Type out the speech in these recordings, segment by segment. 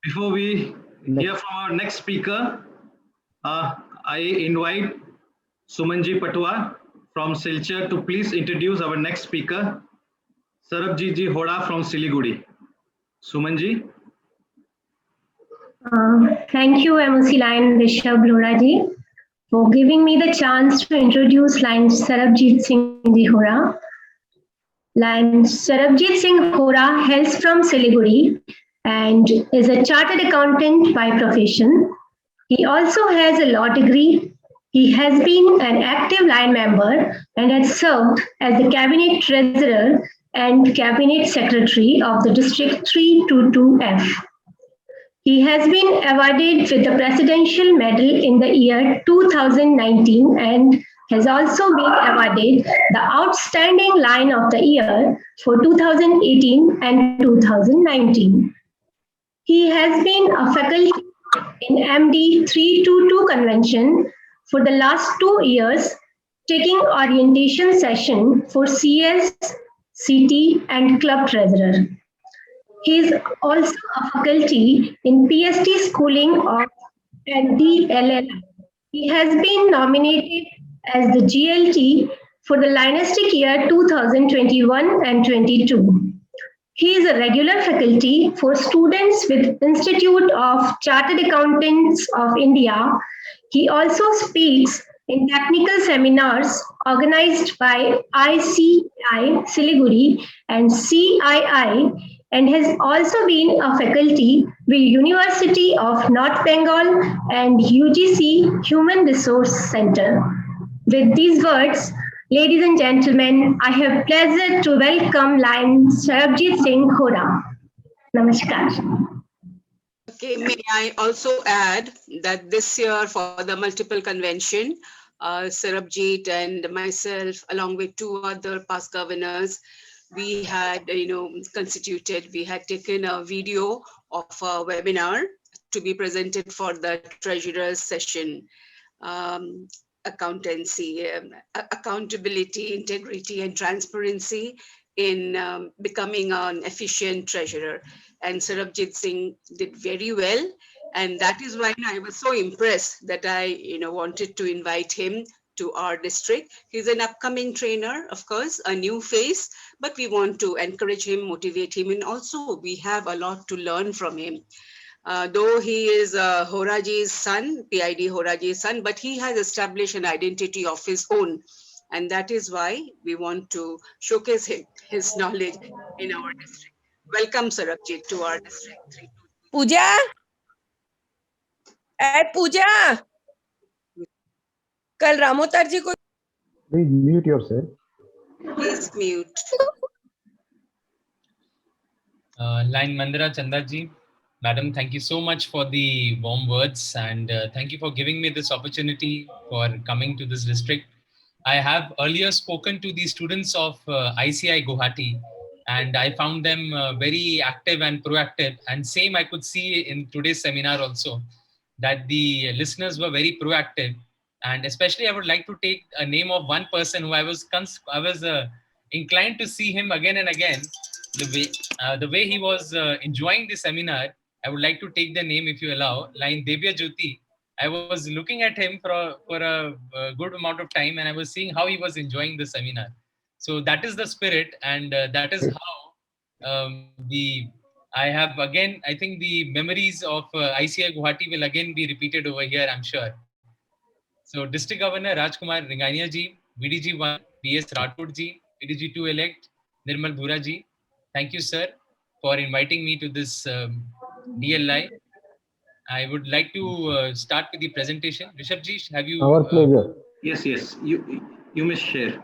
Before we hear from our next speaker, I invite Sumanji Patwa from Silchar to please introduce our next speaker, Sarabjit Ji Hoda from Siliguri. Sumanji. Thank you, MC Lion Rishabh Loraji, for giving me the chance to introduce Lion Sarabjit Singh Ji Hora. Lion Sarabjit Singh Hora hails from Siliguri and is a chartered accountant by profession. He also has a law degree. He has been an active Lion member and has served as the cabinet treasurer and cabinet secretary of the District 322F. He has been awarded with the Presidential Medal in the year 2019 and has also been awarded the Outstanding Lion of the Year for 2018 and 2019. He has been a faculty in MD 322 convention for the last 2 years, taking orientation session for CS, CT and club treasurer. He is also a faculty in PhD schooling of DLL. He has been nominated as the GLT for the Linistic year 2021 and 22. He is a regular faculty for students with Institute of Chartered Accountants of India. He also speaks in technical seminars organized by ICI Siliguri and CII and has also been a faculty with University of North Bengal and UGC Human Resource Center. With these words, ladies and gentlemen, I have pleasure to welcome Lion Sarabjit Singh Hora. Namaskar. Okay, may I also add that this year for the multiple convention, Sarabjit and myself, along with 2 other past governors, we had, we had taken a video of a webinar to be presented for the treasurer's session. Accountancy, accountability, integrity, and transparency in becoming an efficient treasurer. And Sarabjit Singh did very well. And that is why I was so impressed that I wanted to invite him to our district. He's an upcoming trainer, of course, a new face, but we want to encourage him, motivate him, and also we have a lot to learn from him. Though he is Horaji's son, PID Horaji's son, but he has established an identity of his own. And that is why we want to showcase his knowledge in our district. Welcome, Sarabjit, to our district. Pooja? Pooja! कल रामोतर जी को Please mute yourself. Please mute. Line Mandira Chanda ji, Madam, thank you so much for the warm words and thank you for giving me this opportunity for coming to this district. I have earlier spoken to the students of ICI Guwahati and I found them very active and proactive, and same I could see in today's seminar also, that the listeners were very proactive. And especially I would like to take a name of one person who I was inclined to see him again and again. The way he was enjoying the seminar, I would like to take the name, if you allow, Line Devya Jyoti. I was looking at him for a good amount of time and I was seeing how he was enjoying the seminar. So that is the spirit, and that is how I have again, I think the memories of ICI Guwahati will again be repeated over here, I'm sure. So District Governor Rajkumar Ringania ji, VDG 1, PS Rathod ji, VDG 2 elect, Nirmal Bhura ji. Thank you, sir, for inviting me to this DLI. I would like to start with the presentation. Rishabh ji, have you... Our pleasure. Yes, you may share.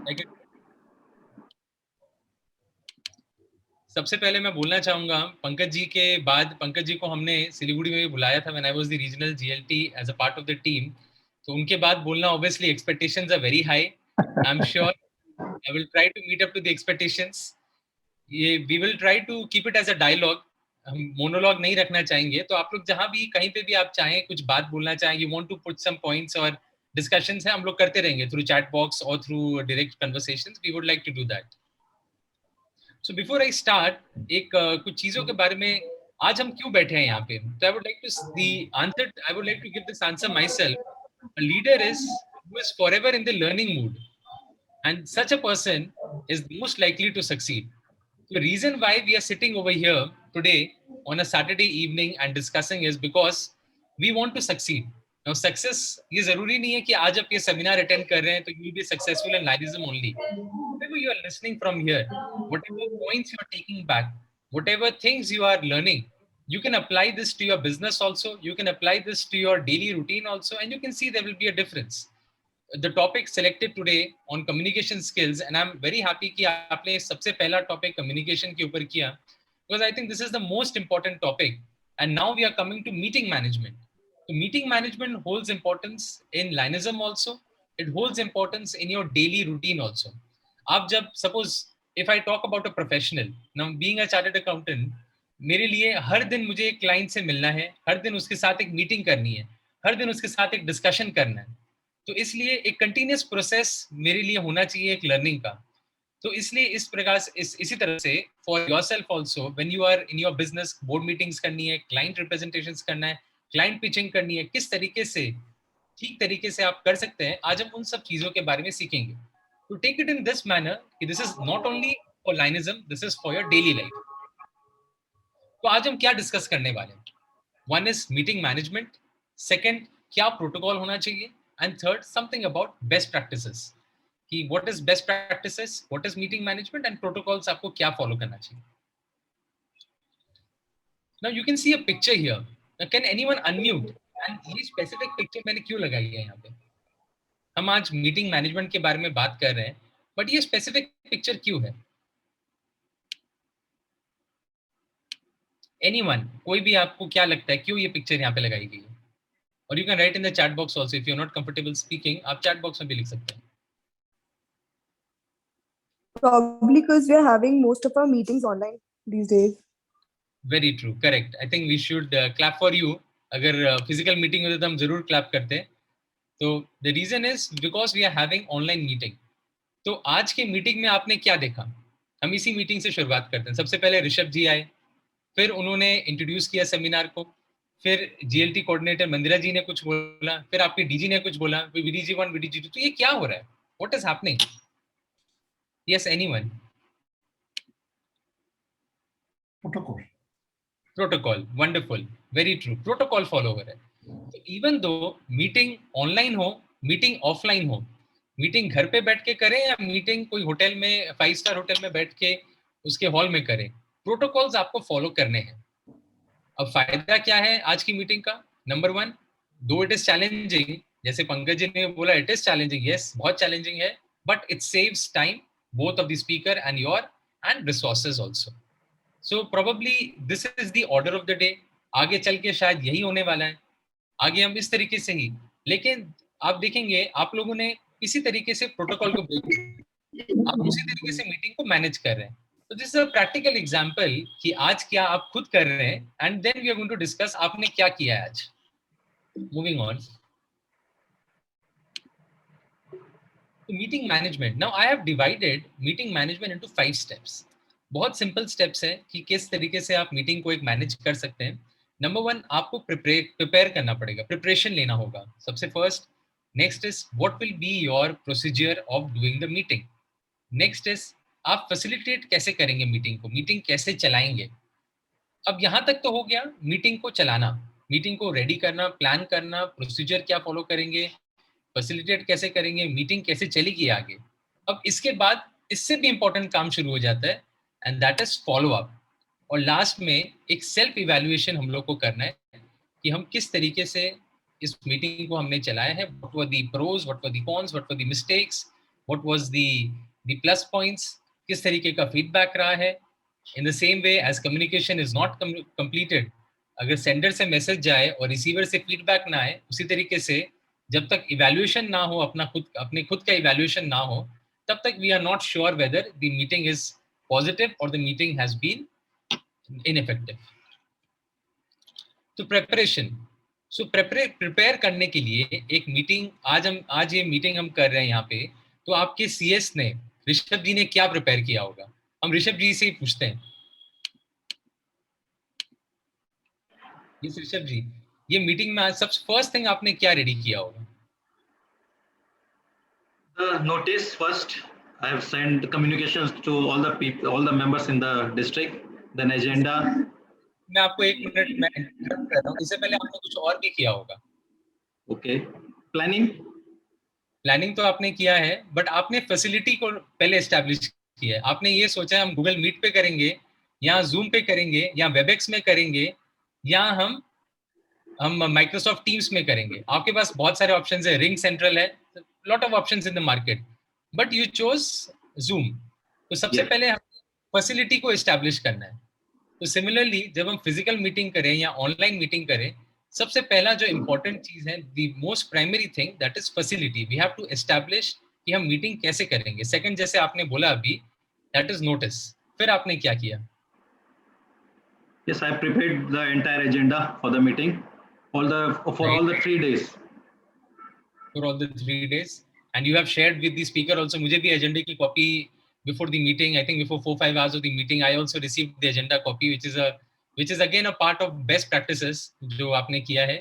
सबसे पहले मैं बोलना चाहूंगा पंकज जी के बाद, पंकज जी को हमने सिलीगुड़ी में भी बुलाया था when I was the regional GLT as a part of the team. तो उनके बाद बोलना, obviously expectations are very high. I'm sure I will try to meet up to the expectations. We will try to keep it as a dialogue. हम monologue नहीं रखना चाहेंगे, तो आप लोग जहां भी कहीं पे भी आप चाहें कुछ बात बोलना चाहें, you want to put some points और discussions है, हम लोग करते रहेंगे through chat box or through direct conversations. We would like to do that. So before I start, कुछ चीजों के बारे में आज हम क्यों बैठे हैं यहाँ पे? तो I would like to give this answer myself. A leader who is forever in the learning mood, and such a person is most likely to succeed. The reason why we are sitting over here today on a Saturday evening and discussing is because we want to succeed. Now, success, ये जरूरी नहीं है कि आज आप ये seminar attend कर रहे हैं तो you will be successful in Linism only. Whatever you are listening from here, whatever points you are taking back, whatever things you are learning, you can apply this to your business also, you can apply this to your daily routine also, and you can see there will be a difference. The topic selected today on communication skills, and I'm very happy कि आपने सबसे पहला topic communication के ऊपर किया, because I think this is the most important topic. And now we are coming to meeting management. So meeting management holds importance in Linism also. It holds importance in your daily routine also. आप जब suppose if I talk about a professional, now being a chartered accountant, मेरे लिए हर दिन मुझे एक client से मिलना है, हर दिन उसके साथ एक मीटिंग करनी है, हर दिन उसके साथ एक डिस्कशन करना है. तो इसलिए एक कंटिन्यूस प्रोसेस मेरे लिए होना चाहिए एक लर्निंग का. तो इसलिए इस प्रकार से इसी तरह से for yourself also when you are in your business, board meetings करनी है, क्लाइंट रिप्रेजेंटेशंस करना है, क्लाइंट पिचिंग करनी है, किस तरीके से ठीक तरीके से आप कर सकते हैं, आज हम उन सब चीजों के बारे में सीखेंगे. To take it in this manner कि this is not only for Lionism, this is for your daily life. तो आज हम क्या डिस्कस करने वाले हैं? One is meeting management, second क्या प्रोटोकॉल होना चाहिए, and third something about best practices कि what is best practices, what is meeting management and protocols आपको क्या follow करना चाहिए. Now you can see a picture here. Now can anyone unmute? And ये specific picture मैंने क्यों लगाई है यहाँ पे? हम आज meeting management के बारे में बात कर रहे हैं, but ये specific picture क्यों है? Anyone, कोई भी आपको क्या लगता है क्यों ये picture यहाँ पे लगाई गई है? Or you can write in the chat box also. If you're not comfortable speaking, आप chat box में भी लिख सकते हैं. Probably because we are having most of our meetings online these days. Very true, correct. I think we should clap for you. अगर physical meeting होते तो हम जरूर clap करते. तो the reason is because we are having online meeting. तो आज के meeting में आपने क्या देखा? हम इसी meeting से शुरुआत करते हैं. सबसे पहले ऋषभ जी आए, फिर उन्होंने introduce किया seminar को, फिर GLT कोऑर्डिनेटर मंदिरा जी ने कुछ बोला, फिर आपके डीजी ने कुछ बोला, फिर VDG1, VDG2. तो ये क्या हो रहा है? What is happening? Yes, anyone? Protocol. Wonderful. Very true. Protocol follow हो रहा है. So even though meeting online हो, meeting offline हो, meeting घर पे बैठ के करें या meeting कोई होटल में 5-star होटल में बैठ के उसके हॉल में करें, protocols आपको follow करने हैं. अब फायदा क्या है आज की मीटिंग का? नंबर 1, दो इट इज चैलेंजिंग, जैसे पंकज जी ने बोला इट इज चैलेंजिंग, यस बहुत चैलेंजिंग है, but it saves time both of the speaker and your and resources also. So probably this is the order of the day. आगे चल के शायद यही होने वाला है, आगे हम इस तरीके से ही, लेकिन आप देखेंगे आप लोगों ने इसी तरीके से प्रोटोकॉल को ब्रेक किया, आप उसी तरीके से मीटिंग को मैनेज कर रहे हैं. तो this is a practical example कि आज क्या आप खुद कर रहे हैं, and then we are going to discuss आपने क्या किया है आज. Moving on to meeting management. Now I have divided meeting management into 5 steps. बहुत सिंपल स्टेप्स है कि किस तरीके से आप मीटिंग को एक मैनेज कर सकते हैं. नंबर 1, आपको प्रिपेयर करना पड़ेगा, प्रिपरेशन लेना होगा सबसे first. Next is what will be your procedure of doing the meeting. Next is आप फैसिलिटेट कैसे करेंगे मीटिंग को, मीटिंग कैसे चलाएंगे. अब यहाँ तक तो हो गया मीटिंग को चलाना, मीटिंग को रेडी करना, प्लान करना, प्रोसीजर क्या फॉलो करेंगे, फैसिलिटेट कैसे करेंगे, मीटिंग कैसे चलेगी आगे. अब इसके बाद इससे भी इंपॉर्टेंट काम शुरू हो जाता है, and that is follow up. और लास्ट में एक सेल्फ इवैल्यूएशन हम लोग को करना है कि हम किस तरीके से इस मीटिंग को हमने चलाया है. What were the pros, what were the cons, what were the mistakes, what was the plus points, किस तरीके का फीडबैक रहा है. In the same way as communication is not completed, अगर सेंडर से मैसेज जाए और रिसीवर से फीडबैक ना आए, उसी तरीके से जब तक इवैल्यूएशन ना हो, अपने खुद का इवैल्यूएशन ना हो, तब तक we are not sure whether the meeting is positive और the meeting has been ineffective. तो प्रिपरेशन, सो प्रिपेयर करने के लिए एक मीटिंग आज ये मीटिंग हम कर रहे हैं यहाँ पे, तो आपके CS ने, ऋषभ जी ने क्या प्रिपेयर किया होगा? हम ऋषभ जी से ही पूछते हैं. Yes, ऋषभ जी, ये मीटिंग में आज सबसे फर्स्ट थिंग आपने क्या रेडी किया होगा? The notice first. I have sent communications to all the people, all the members in the district. Then agenda. मैं आपको 1 मिनट में इंटरप्ट कर रहा हूँ, इससे पहले आपने कुछ और भी किया होगा। Okay. Planning. प्लानिंग तो आपने किया है, बट आपने फैसिलिटी को पहले एस्टैब्लिश किया है। आपने ये सोचा है हम गूगल मीट पे करेंगे, या जूम पे करेंगे, या वेबएक्स में करेंगे, या हम माइक्रोसॉफ्ट टीम्स में करेंगे। आपके पास बहुत सारे ऑप्शंस है, रिंग सेंट्रल है, lot of options in the market, but you chose zoom. तो सबसे Yes. पहले हमें फैसिलिटी को एस्टैब्लिश करना है। तो सिमिलरली जब हम फिजिकल मीटिंग करें या ऑनलाइन मीटिंग करें, सबसे पहला जो इंपॉर्टेंट चीज है, the most primary thing, that is facility. We have to establish कि हम मीटिंग कैसे करेंगे। सेकंड, जैसे आपने बोला अभी, दैट इज नोटिस। फिर आपने क्या किया? Yes, I prepared the entire agenda for the meeting, all the 3 days. For all the 3 days, and you have shared with the speaker also. मुझे भी एजेंडे की copy before the meeting, I think before 4-5 hours of the meeting, I also received the agenda copy, which is again a part of best practices जो आपने किया है।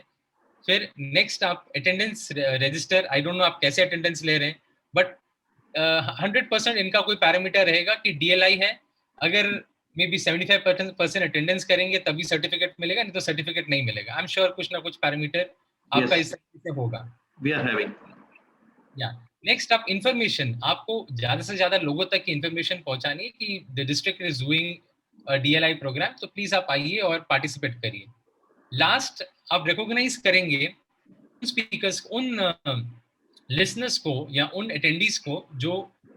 फिर next आप attendance register, I don't know आप कैसे attendance ले रहे हैं, बट 100% इनका कोई पैरामीटर रहेगा कि DLI है। अगर मे बी 75% अटेंडेंस करेंगे तभी सर्टिफिकेट मिलेगा, नहीं तो सर्टिफिकेट नहीं मिलेगा। आई एम श्योर कुछ ना कुछ पैरामीटर आपका इस तरीके से होगा। We are having. या नेक्स्ट, आप इंफॉर्मेशन, आपको ज्यादा से ज्यादा लोगों तक की इंफॉर्मेशन पहुंचानी है कि the district is doing DLI programme, तो प्लीज आप आइए और पार्टिसिपेट करिए। लास्ट, आप रिकॉग्नाइज करेंगे उन स्पीकर्स, उन लिसनर्स को या उन अटेंडीज को जो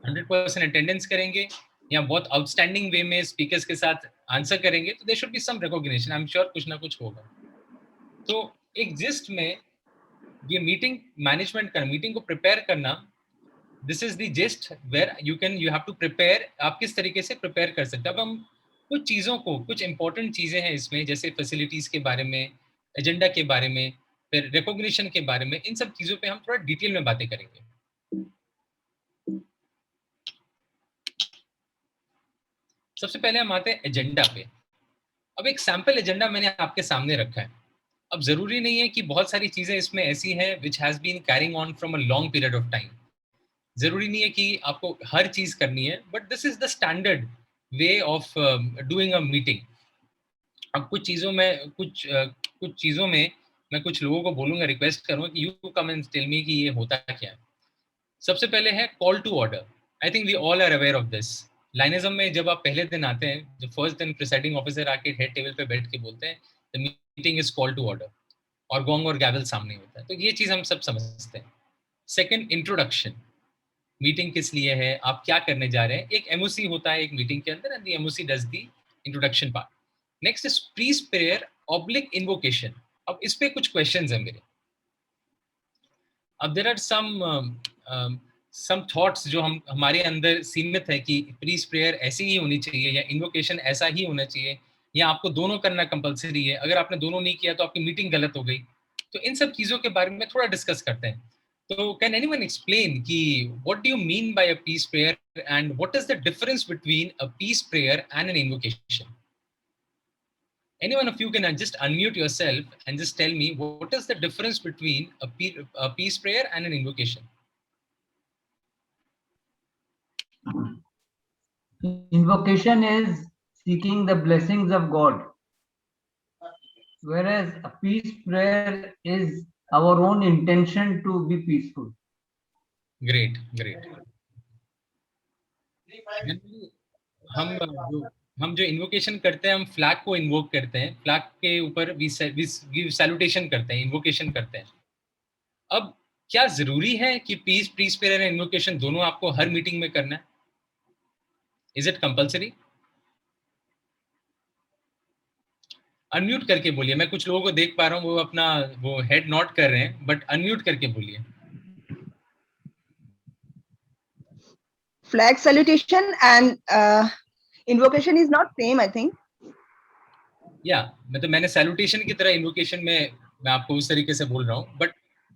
100% अटेंडेंस करेंगे या बहुत आउटस्टैंडिंग वे में स्पीकर्स के साथ आंसर करेंगे, तो there should be some recognition. I am sure कुछ ना कुछ होगा। तो एक जिस्ट में ये मीटिंग मैनेजमेंट करना, मीटिंग को प्रिपेयर करना, this is the gist where you have to prepare. आप किस तरीके से प्रिपेयर कर सकते हैं। अब हम कुछ चीज़ों को, कुछ इंपॉर्टेंट चीज़ें हैं इसमें, जैसे फैसिलिटीज़ के बारे में, एजेंडा के बारे में, फिर रिकॉग्निशन के बारे में, इन सब चीज़ों पे हम थोड़ा डिटेल में बातें करेंगे। सबसे पहले हम आते हैं एजेंडा पे। अब एक सैम्पल एजेंडा मैंने आपके सामने रखा है। अब जरूरी नहीं है कि बहुत सारी चीज़ें इसमें ऐसी हैं which has been carrying on from a long period of time. जरूरी नहीं है कि आपको हर चीज़ करनी है, but this is the standard way of doing a meeting. अब कुछ चीज़ों में मैं कुछ लोगों को बोलूंगा, रिक्वेस्ट करूंगा कि you come and tell me कि ये होता क्या है। सबसे पहले है call to order. I think we all are aware of this. Lionism में जब आप पहले दिन आते हैं, जब फर्स्ट दिन प्रिसाइडिंग ऑफिसर आके हेड टेबल पे बैठ के बोलते हैं the meeting is call to order, और गोंग और गैवल सामने होता है, तो ये चीज़ हम सब समझते हैं। Second, introduction. मीटिंग किस लिए है, आप क्या करने जा रहे हैं। एक एमओसी होता है एक मीटिंग के अंदर, and the MOC does the introduction part. Next is प्रीज प्रेयर ऑब्लिक इन्वोकेशन। अब इस पे कुछ क्वेश्चंस हैं मेरे। अब देयर आर सम थॉट्स जो हमारे अंदर सीमित है कि प्रीज प्रेयर ऐसी ही होनी चाहिए या इन्वोकेशन ऐसा ही होना चाहिए, या आपको दोनों करना कंपलसरी है। अगर आपने दोनों नहीं किया तो आपकी मीटिंग गलत हो गई। तो इन सब चीज़ों के बारे में थोड़ा डिस्कस करते हैं। So can anyone explain ki what do you mean by a peace prayer, and what is the difference between a peace prayer and an invocation? Anyone of you can just unmute yourself and just tell me what is the difference between a peace prayer and an invocation? Invocation is seeking the blessings of God, whereas a peace prayer is our own intention to be peaceful. Great. हम जो invocation करते हैं, हम flag को invoke करते हैं, flag के ऊपर वी सैल्यूटेशन करते हैं, इन्वोकेशन करते हैं। अब क्या जरूरी है कि पीस प्रेयर एंड इन्वोकेशन दोनों आपको हर मीटिंग में करना है? Is it compulsory? अनम्यूट करके बोलिए। मैं कुछ लोगों को देख पा रहा हूँ वो हेड नॉट कर रहे हैं, बट अनम्यूट करके बोलिए। Flag salutation and invocation is not same, I think. मैंने सैल्यूटेशन की तरह इन्वोकेशन में मैं आपको उस तरीके से बोल रहा हूँ, but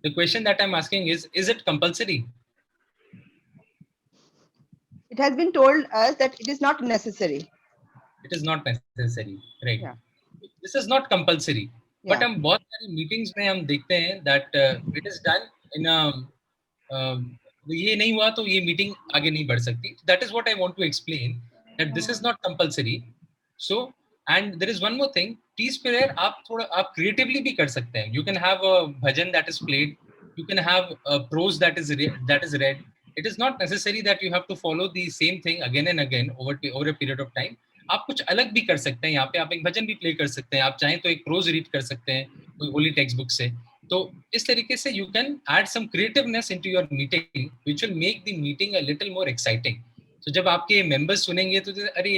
the question that I am asking is it compulsory? It has been told us that it is not necessary. It is not necessary, right? Yeah. This is not compulsory. But Yeah. हम बहुत सारी meetings में हम देखते हैं that it is done in ये नहीं हुआ तो ये मीटिंग आगे नहीं बढ़ सकती. That is what I want to explain that this is not compulsory. So and there is one more thing, टीज प्रेयर आप थोड़ा आप क्रिएटिवली भी कर सकते हैं. You can have a bhajan that is played, you can have a prose that is read. It is not necessary that you have to follow the same thing again and again over a period of time. आप कुछ अलग भी कर सकते हैं. यहाँ पे आप एक भजन भी प्ले कर सकते हैं. आप चाहें तो एक प्रोज रीड कर सकते हैं कोई होली टेक्स्ट बुक से. तो इस तरीके से you can add some creativeness into your meeting which will make the meeting a little more exciting. So जब आपके members सुनेंगे तो अरे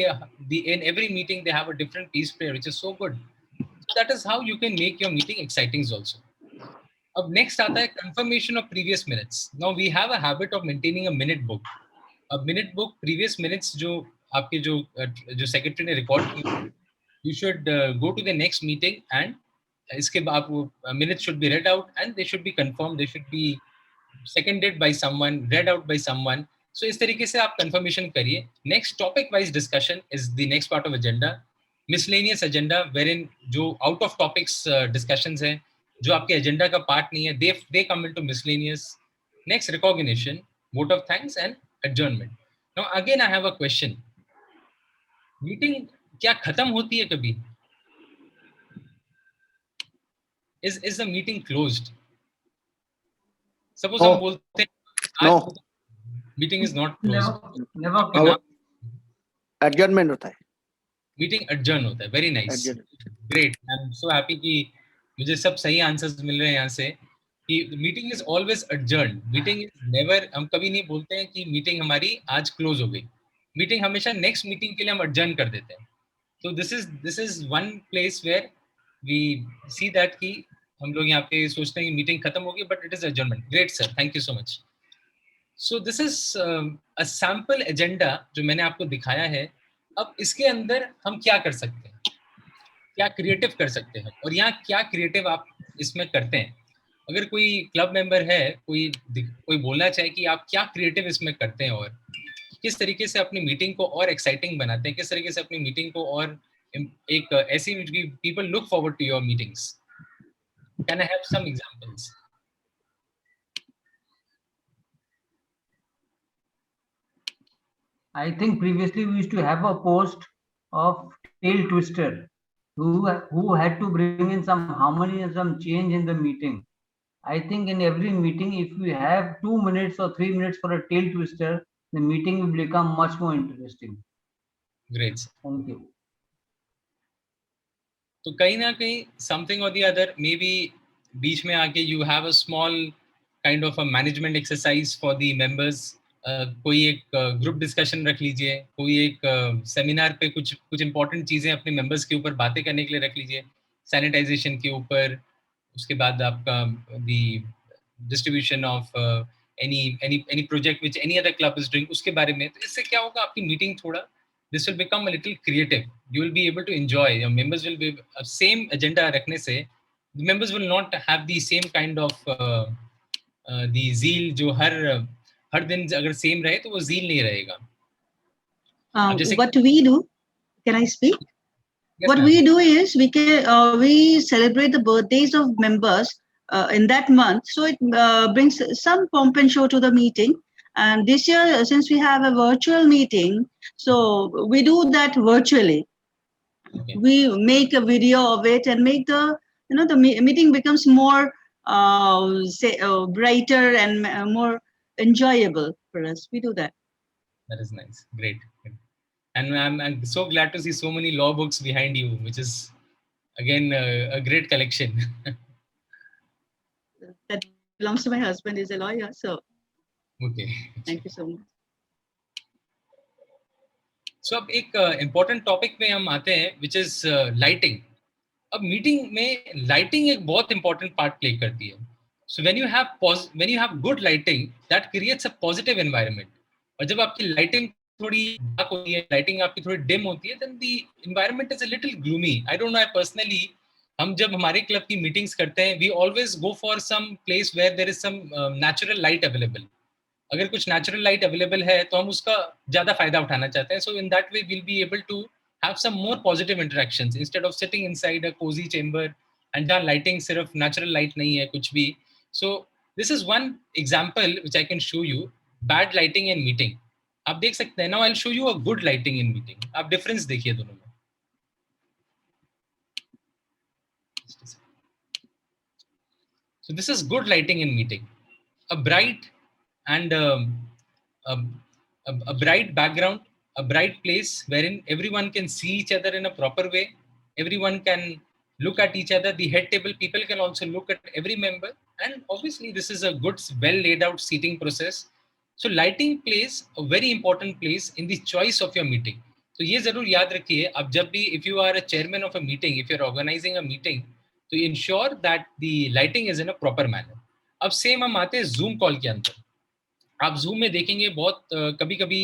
in every meeting they have a different peace prayer which is so good. So that is how you can make your meeting exciting also. अब next आता है confirmation of previous minutes. Now we have a habit of maintaining a minute book. अब minute book previous minutes जो आपके जो secretary ने record किए, you should go to the next meeting and इसके बाद वो minutes should be read out and they should be confirm, they should be seconded by someone, read out by someone. So इस तरीके से आप confirmation करिए. Next topic wise discussion is the next part of agenda. Miscellaneous agenda wherein जो out of topics discussions हैं जो आपके agenda का पार्ट नहीं है, they come into miscellaneous. Next, recognition, vote of thanks and adjournment. Now again I have a question. Meeting क्या खत्म होती है कभी? Is the meeting closed? Suppose हम बोलते हैं No. meeting is not closed. Never. Adjournment होता है. Meeting adjourn होता है. Very nice. Great. I'm so happy कि मुझे सब सही आंसर्स मिल रहे हैं यहाँ से कि meeting is always adjourn. Meeting is never, हम कभी नहीं बोलते हैं कि मीटिंग हमारी आज क्लोज हो गई. मीटिंग हमेशा नेक्स्ट मीटिंग के लिए हम एडजर्न कर देते हैं. तो this is one place where we see that कि हम लोग यहाँ पे सोचते हैं कि मीटिंग खत्म होगी but it is adjournment. Great sir, thank you so much. So this is a sample agenda जो मैंने आपको दिखाया है. अब इसके अंदर हम क्या कर सकते हैं, क्या क्रिएटिव कर सकते हैं और यहाँ क्या क्रिएटिव आप इसमें करते हैं. अगर कोई क्लब मेंबर है, कोई बोलना चाहे कि आप क्या क्रिएटिव इसमें करते हैं और किस तरीके से अपनी मीटिंग को और एक्साइटिंग बनाते हैं, किस तरीके से अपनी मीटिंग को और एक ऐसी people look forward to your meetings. Can I have some examples? I think previously we used to have a post of tail twister who had to bring in some harmony and some change in the meeting. I think in every meeting, if we have 2 minutes or 3 minutes for a tail twister, the meeting will become much more interesting. Great. Thank you. तो कहीं ना कहीं something or the other, maybe बीच में आके you have a small kind of a management exercise for the members. कोई एक group discussion रख लीजिए, कोई एक सेमिनार पे कुछ इंपॉर्टेंट चीजें अपने मेंबर्स के ऊपर बातें करने के लिए रख लीजिए, सैनिटाइजेशन के ऊपर, उसके बाद आपका the distribution of any project which any other club is doing, उसके बारे में. तो इससे क्या होगा, आपकी मीटिंग थोड़ा this will become a little creative. You will be able to enjoy, your members will be same agenda रखने से the members will not have the same kind of the zeal जो हर दिन अगर सेम रहे तो वो ज़ील नहीं रहेगा. What we do, can I speak? Yes, What ma'am. we do is we celebrate the birthdays of members in that month, so it brings some pomp and show to the meeting. And this year, since we have a virtual meeting, so we do that virtually. Okay. We make a video of it and make the meeting becomes more brighter and more enjoyable for us. We do that. That is nice. Great. And I'm so glad to see so many law books behind you, which is again a great collection. That belongs to my husband, is a lawyer, so Okay. thank you so much. So अब एक important topic पे हम आते हैं, which is lighting. अब meeting में lighting एक बहुत important part play करती है. So when you have good lighting, that creates a positive environment. और जब आपकी लाइटिंग थोड़ी डार्क होती है, लाइटिंग आपकी थोड़ी डिम होती है, then the environment is a little gloomy. I don't know, I personally, हम जब हमारे क्लब की मीटिंग्स करते हैं, we always go for some place where there is some natural light available. अगर कुछ natural light available है तो हम उसका ज़्यादा फायदा उठाना चाहते हैं. So in that way we'll be able to have some more positive interactions instead of sitting inside a cozy chamber and जहाँ लाइटिंग सिर्फ नेचुरल लाइट नहीं है कुछ भी. So this is one example which I can show you. Bad lighting in meeting आप देख सकते हैं. Now I will show you a good lighting in meeting. आप डिफरेंस देखिए दोनों में. So this is good lighting in meeting. A bright and a, a bright background, a bright place wherein everyone can see each other in a proper way. Everyone can look at each other. The head table people can also look at every member. And obviously this is a good, well laid out seating process. So lighting plays a very important place in the choice of your meeting. तो ये जरूर याद रखिए आप जब भी if you are a chairman of a meeting, if you're organizing a meeting, to ensure that the lighting is in a proper manner. अब same हम आते हैं जूम कॉल के अंदर. आप जूम में देखेंगे बहुत कभी कभी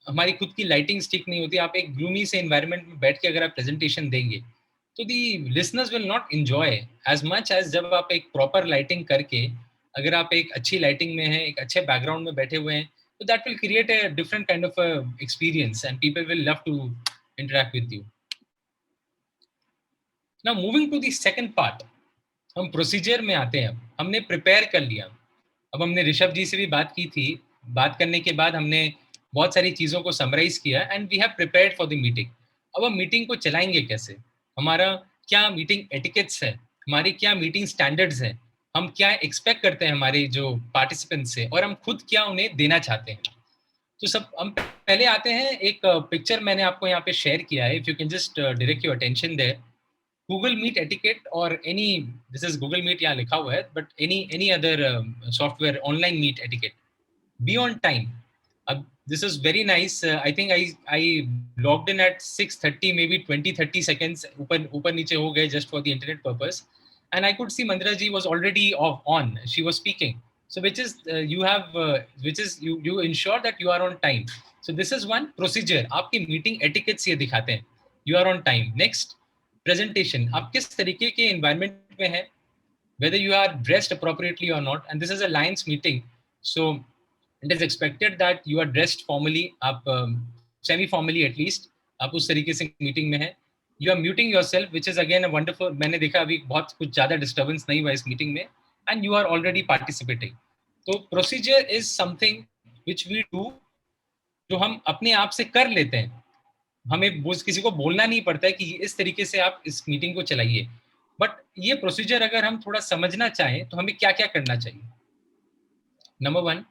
हमारी खुद की लाइटिंग ठीक नहीं होती. आप एक ग्लूमी से एनवायरनमेंट में बैठ के अगर आप प्रेजेंटेशन देंगे तो the listeners will not enjoy as much as जब आप एक प्रॉपर लाइटिंग करके अगर आप एक अच्छी लाइटिंग में हैं, एक अच्छे बैकग्राउंड में बैठे हुए हैं, तो that will create a different kind of experience and people will love to interact with you. Now moving to the second part, हम प्रोसीजर में आते हैं. हमने प्रिपेयर कर लिया. अब हमने ऋषभ जी से भी बात की थी. बात करने के बाद हमने बहुत सारी चीज़ों को समराइज किया and we have prepared for the meeting. अब हम मीटिंग को चलाएंगे कैसे, हमारा क्या मीटिंग एटिकेट्स है, हमारी क्या मीटिंग स्टैंडर्ड्स हैं, हम क्या एक्सपेक्ट करते हैं हमारे जो पार्टिसिपेंट्स से, और हम खुद क्या उन्हें देना चाहते हैं. तो सब हम पहले आते हैं. एक पिक्चर मैंने आपको यहाँ पे शेयर किया है. If you can just direct your attention there. Google Meet etiquette or any, this is Google Meet यहाँ लिखा हुआ है, but any other software online meet etiquette. Be on time. This is very nice. I think I logged in at 6:30, maybe 20-30 seconds. ऊपर नीचे हो गए just for the internet purpose. And I could see Mandira ji was already on. She was speaking. So which is you ensure that you are on time. So this is one procedure. आपकी meeting etiquettes ये दिखाते हैं. You are on time. Next. Presentation. आप किस तरीके के environment में हैं, whether you are dressed appropriately or not, and this is a Lions meeting, so it is expected that you are dressed formally, आप semi-formally at least, आप उस तरीके से meeting में हैं. You are muting yourself, which is again a wonderful. मैंने देखा अभी बहुत कुछ ज़्यादा disturbance नहीं हुआ इस meeting में, and you are already participating. तो procedure is something which we do, जो हम अपने आप से कर लेते हैं. हमें किसी को बोलना नहीं पड़ता है कि इस तरीके से आप इस मीटिंग को चलाइए. बट ये प्रोसीजर अगर हम थोड़ा समझना चाहें तो हमें क्या क्या करना चाहिए. नंबर 1,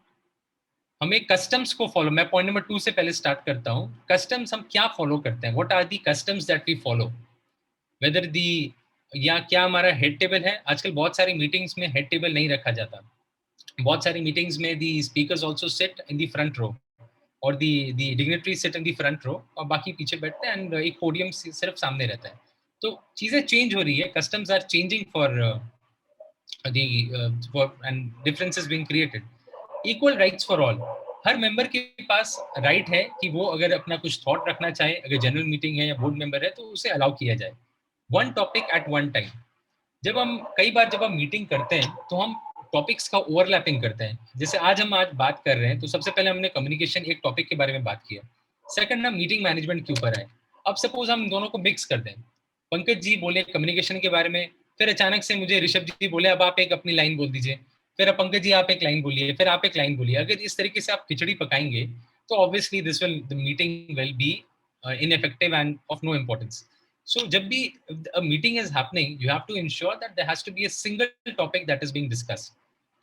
हमें कस्टम्स को फॉलो. मैं पॉइंट नंबर 2 से पहले स्टार्ट करता हूँ. कस्टम्स हम क्या फॉलो करते हैं, what are the customs that we follow, whether the या क्या हमारा हेड टेबल है. आजकल बहुत सारी मीटिंग्स में हेड टेबल नहीं रखा जाता. बहुत सारी मीटिंग्स में the speakers also sit in the front row और the dignitaries sit in the front row और बाकी पीछे बैठते हैं एंड एक पोडियम सिर्फ सामने रहता है. तो चीज़ें चेंज हो रही है. Customs are changing for and differences being created. Equal rights for all. हर मेंबर के पास राइट है कि वो अगर अपना कुछ थॉट रखना चाहे, अगर जनरल मीटिंग है या बोर्ड मेंबर है, तो उसे अलाउ किया जाए. One topic at one time. कई बार जब हम मीटिंग करते हैं तो हम टॉपिक्स का ओवरलैपिंग करते हैं. जैसे आज बात कर रहे हैं तो सबसे पहले हमने कम्युनिकेशन एक टॉपिक के बारे में बात किया. सेकंड हम मीटिंग मैनेजमेंट के ऊपर आए. अब सपोज हम दोनों को मिक्स कर दें. पंकज जी बोले कम्युनिकेशन के बारे में, फिर अचानक से मुझे ऋषभ जी बोले अब आप एक अपनी लाइन बोल दीजिए, फिर पंकज जी आप एक लाइन बोलिए, फिर आप एक लाइन बोलिए. अगर इस तरीके से आप खिचड़ी पकाएंगे तो obviously the meeting will be ineffective and of no importance. So जब भी a meeting is happening, you have to ensure that there has to be a single topic that is being discussed.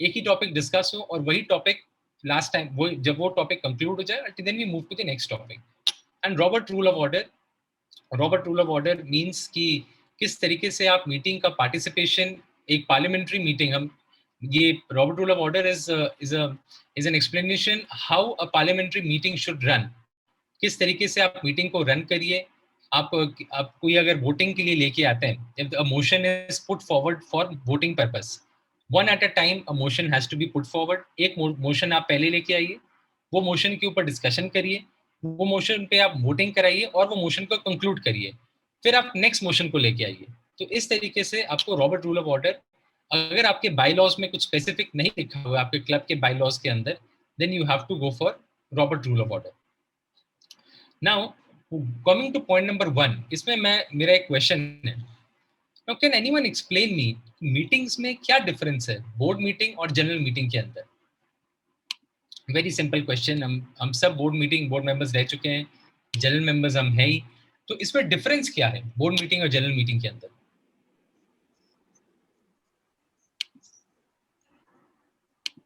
एक ही topic discuss हो और वही topic last time जब वो topic conclude हो जाए, then we move to the next topic. And Robert Rule of Order means कि किस तरीके से आप मीटिंग का पार्टिसिपेशन, एक पार्लियामेंट्री मीटिंग, हम ये Robert Rule of Order is an explanation how a parliamentary meeting should run. किस तरीके से आप मीटिंग को रन करिए. आप कोई अगर वोटिंग के लिए लेके आते हैं, if a motion is put forward for voting purpose, one at a time a motion has to be put forward. एक मोशन आप पहले लेके आइए, वो मोशन के ऊपर डिस्कशन करिए, वो मोशन पे आप वोटिंग कराइए और वो मोशन को कंक्लूड करिए, फिर आप नेक्स्ट मोशन को लेके आइए. तो इस तरीके से आपको रॉबर्ट रूल ऑफ ऑर्डर, अगर आपके बाईलॉज में कुछ स्पेसिफिक नहीं लिखा हुआ आपके क्लब के बाईलॉज के अंदर, then you have to go for Robert rule of order. Now coming to point number 1, इसमें मेरा एक क्वेश्चन है. Now, can anyone explain me meetings में क्या difference है board meeting और general meeting के अंदर? Very simple question. हम सब board meeting board members रह चुके हैं, general members हम हैं ही, तो इसमें difference क्या है board meeting और general meeting के अंदर?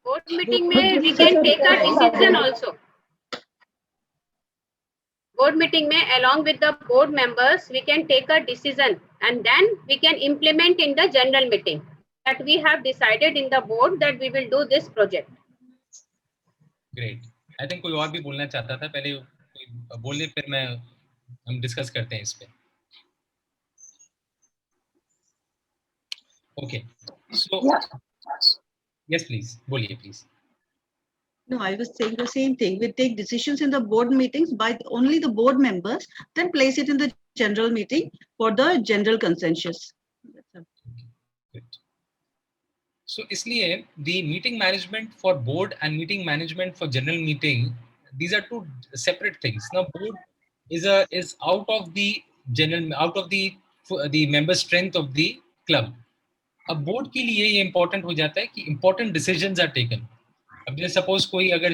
Board meeting में we can take a decision also. Board meeting में along with the board members we can take a decision and then we can implement in the general meeting that we have decided in the board that we will do this project. Great. I think कोई और भी बोलना चाहता था, पहले कोई बोले फिर हम डिस्कस करते हैं इस पे. Okay. So yes, please. बोलिए please. No, I was saying the same thing. We take decisions in the board meetings by only the board members, then place it in the general meeting for the general consensus. Good. So इसलिए the meeting management for board and meeting management for general meeting, these are two separate things. Now board is out of the member strength of the club. अब board के लिए ये important हो जाता है कि important decisions are taken. अब जैसे सपोज कोई अगर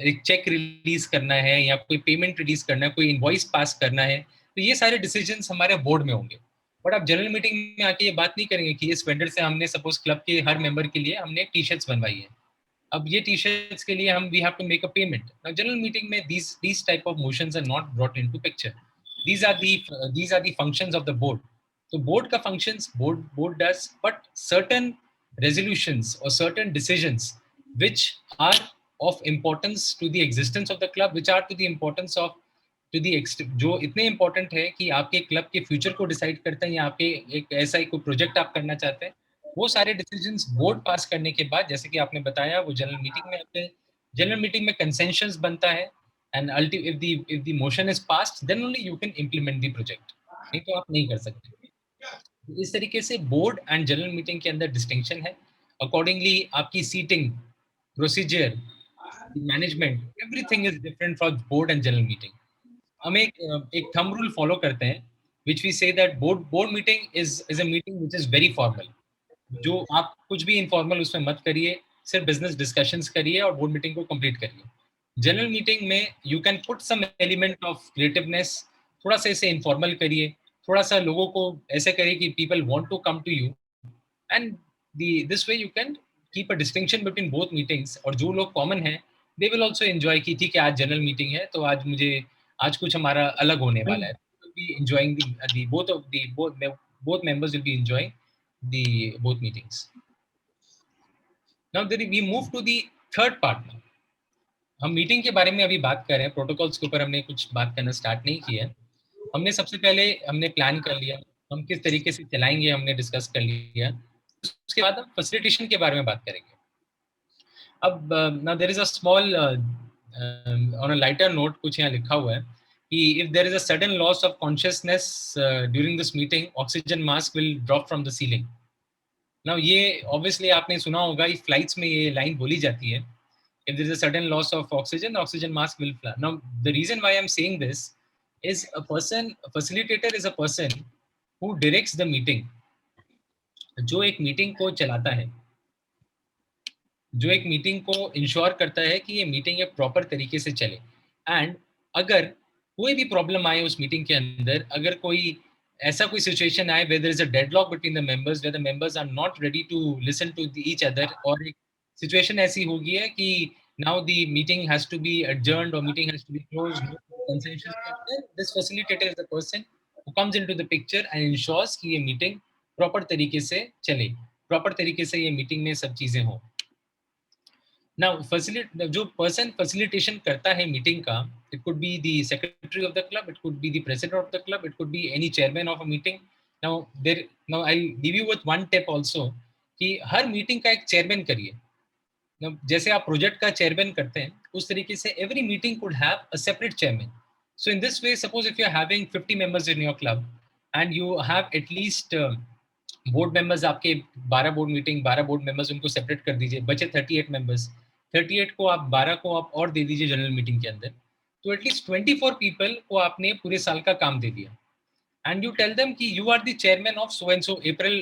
एक चेक रिलीज करना है या कोई पेमेंट रिलीज करना है, कोई इनवॉइस पास करना है, तो ये सारे डिसीजंस हमारे बोर्ड में होंगे. बट आप जनरल मीटिंग में आके ये बात नहीं करेंगे कि इस वेंडर से हमने सपोज क्लब के हर मेंबर के लिए हमने टी-शर्ट्स बनवाई है, अब ये टी-शर्ट्स के लिए हम we have to make a payment. Now general meeting में these type of motions are not brought into picture. these are the functions of the board. तो बोर्ड का functions board does, but certain resolutions और certain decisions which are of importance to the existence of the club, which are to the importance of जो इतने important है कि आपके club के future को डिसाइड करते हैं या आपके एक ऐसा ही कोई प्रोजेक्ट आप करना चाहते हैं, वो सारे डिसीजंस बोर्ड पास करने के बाद, जैसे कि आपने बताया, वो जनरल मीटिंग में आते हैं. जनरल मीटिंग में कंसेंसस बनता है and if the motion is passed, then only you can implement the project. नहीं तो आप नहीं कर सकते. इस तरीके से बोर्ड एंड जनरल मीटिंग के अंदर डिस्टिंक्शन है. अकॉर्डिंगली आपकी seating procedure, the management, everything is different for board and general meeting. हम एक thumb rule follow करते हैं, which we say that board meeting is a meeting which is very formal. जो आप कुछ भी informal उसमें मत करिए, सिर्फ business discussions करिए और board meeting को complete करिए. General meeting में you can put some element of creativeness, थोड़ा सा इसे informal करिए, थोड़ा सा लोगों को ऐसे करिए कि people want to come to you, and this way you can keep a distinction between both meetings. और जो लोग common हैं, they will also enjoy कि ठीक है आज general meeting है, तो आज कुछ हमारा अलग होने वाला है. We'll be enjoying both members will be enjoying the both meetings. Now we move to the third part now. हम मीटिंग के बारे में अभी बात कर रहे हैं, प्रोटोकॉल्स के ऊपर हमने कुछ बात करना स्टार्ट नहीं किया है. हमने सबसे पहले प्लान कर लिया हम किस तरीके से चलाएंगे, हमने डिस्कस कर लिया. उसके बाद हम फैसिलिटेशन के बारे में बात करेंगे. अब now there is a small on a lighter note, कुछ यहाँ लिखा हुआ है कि if there is a sudden loss of consciousness during this meeting, oxygen mask will drop from the ceiling. Now ये obviously आपने सुना होगा, ये फ्लाइट्स में ये लाइन बोली जाती है, if there is a sudden loss of oxygen mask will fly. Now the reason why I'm saying this is a facilitator is a person who directs the meeting. जो एक मीटिंग को चलाता है, जो एक मीटिंग को इंश्योर करता है कि ये मीटिंग एक प्रॉपर तरीके से चले. एंड अगर कोई भी प्रॉब्लम आए उस मीटिंग के अंदर, अगर कोई ऐसा कोई सिचुएशन आए where there is a deadlock between the members, where the members are not ready to listen to each other, और एक सिचुएशन ऐसी हो गई है कि now the meeting has to be adjourned or meeting has to be closed, this facilitator is the person who comes into the picture and ensures कि ये meeting proper तरीके से चले, प्रॉपर तरीके से ये मीटिंग में सब चीजें हों. नाउ जो पर्सन फैसिलिटेशन करता है मीटिंग का, it could be the secretary of the club, it could be the president of the club, it could be any chairman of a meeting. Now I give you with one tip also कि हर meeting का एक chairman करिए. जैसे आप project का chairman करते हैं, उस तरीके से every meeting could have a separate chairman. So in this way, suppose if you are having 50 members in your club and you have at least board members, आपके 12 बोर्ड मेंबर्स, उनको सेपरेट कर दीजिए, बचे 38 मेंबर्स. 38 को आप 12 को आप और दे दीजिए जनरल मीटिंग के अंदर, तो एटलीस्ट 24 पीपल को आपने पूरे साल का काम दे दिया. and you tell them कि you are the chairman of so and so, April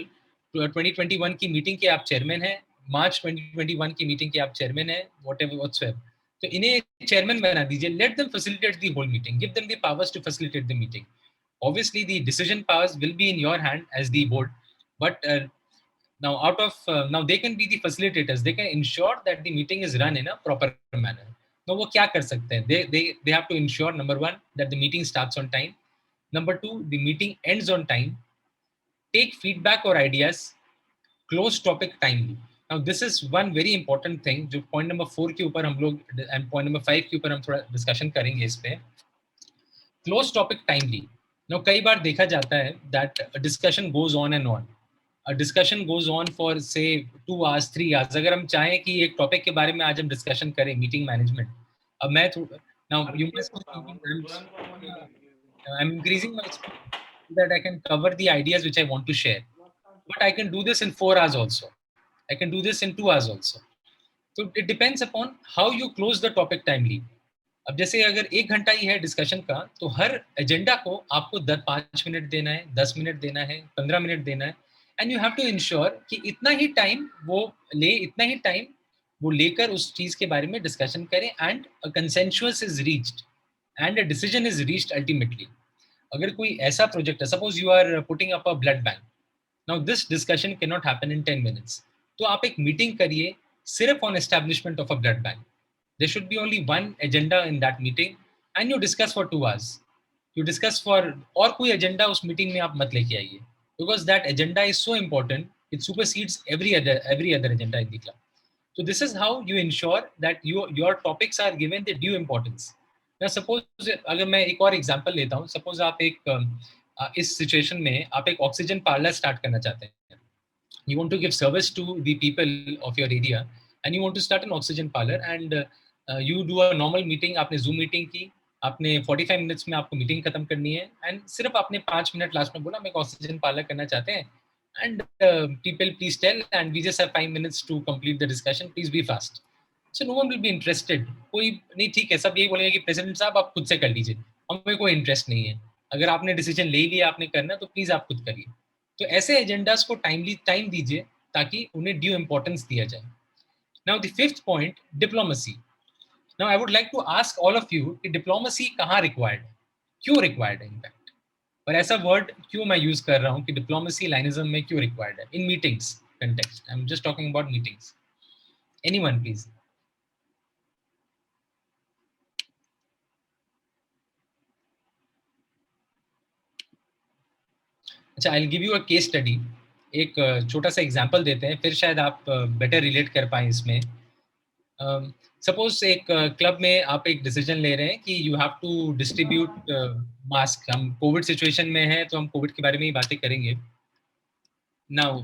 2021 की मीटिंग के आप चेयरमैन हैं, मार्च 2021 की मीटिंग के आप चेयरमैन हैं, whatever whatsoever. तो इन्हें चेयरमैन बना दीजिए. Let them facilitate the whole meeting. Give them the powers to facilitate the meeting. Obviously, the decision powers will be in your hand as the board, but now now they can be the facilitators. They can ensure that the meeting is run in a proper manner. Now वो क्या कर सकते हैं? They have to ensure, number one, that the meeting starts on time. Number two, the meeting ends on time. Take feedback or ideas. Close topic timely. Now this is one very important thing. जो point number 4 के ऊपर हम लोग and point number 5 के ऊपर हम थोड़ा discussion करेंगे इस पे. Close topic timely. Now कई बार देखा जाता है that a discussion goes on and on. A discussion goes on for say 2 hours, 3 hours. अगर हम चाहें कि एक टॉपिक के बारे में आज हम डिस्कशन करें, मीटिंग मैनेजमेंट. अब मैं now you must be thinking I'm increasing my speed so that I can cover the ideas which I want to share. But I can do this in 4 hours also. I can do this in 2 hours also. So it depends upon how you close the topic timely. अब जैसे अगर 1 घंटा ही है discussion का, तो हर agenda को आपको 5 minute देना है, 10 मिनट देना है, 15 मिनट देना है. And you have to ensure कि इतना ही टाइम वो लेकर उस चीज के बारे में डिस्कशन करें and a consensus is reached and a decision is reached ultimately. अगर कोई ऐसा प्रोजेक्ट है, suppose you are putting up a blood bank, now this discussion can not happen in 10 minutes. तो आप एक मीटिंग करिए सिर्फ on establishment of a blood bank. There should be only one agenda in that meeting and you discuss for 2 hours. You discuss for और कोई agenda उस meeting में आप मत लेके आइए, because that agenda is so important, it supersedes every other agenda in the club. So this is how you ensure that your topics are given the due importance. Now suppose अगर मैं एक और example लेता हूँ, suppose आप एक इस situation में आप एक oxygen parlor start करना चाहते हैं. You want to give service to the people of your area and you want to start an oxygen parlor and you do a normal meeting. आपने Zoom meeting की, आपने 45 minutes में आपको meeting खत्म करनी है and सिर्फ आपने 5 मिनट लास्ट में बोला हम एक ऑक्सीजन पार्लर करना चाहते हैं and people please tell and we just have 5 minutes to complete the discussion, please be fast. So no one will be interested. कोई नहीं, ठीक है, सब यही बोलेंगे कि प्रेसिडेंट साहब आप खुद से कर लीजिए, हमें कोई इंटरेस्ट नहीं है. अगर आपने डिसीजन ले लिया, आपने करना, तो प्लीज आप खुद करिए. तो ऐसे एजेंडास को टाइम दीजिए ताकि उन्हें ड्यू इंपॉर्टेंस दिया जाए. Now the 5th point, diplomacy. Now I would like to ask all of you कि diplomacy कहाँ required है, क्यों required है इनफैक्ट, और ऐसा वर्ड क्यों मैं यूज कर रहा हूँ कि डिप्लोमेसी लाइनिज्म में क्यों required है in meetings context. I'm just talking about meetings. Anyone please. अच्छा, I'll give you a case study. एक छोटा सा एग्जांपल देते हैं, फिर शायद आप बेटर रिलेट कर पाएं इसमें. सपोज एक क्लब में आप एक डिसीजन ले रहे हैं कि you have to distribute mask. हम कोविड सिचुएशन में हैं तो हम कोविड के बारे में ही बातें करेंगे. Now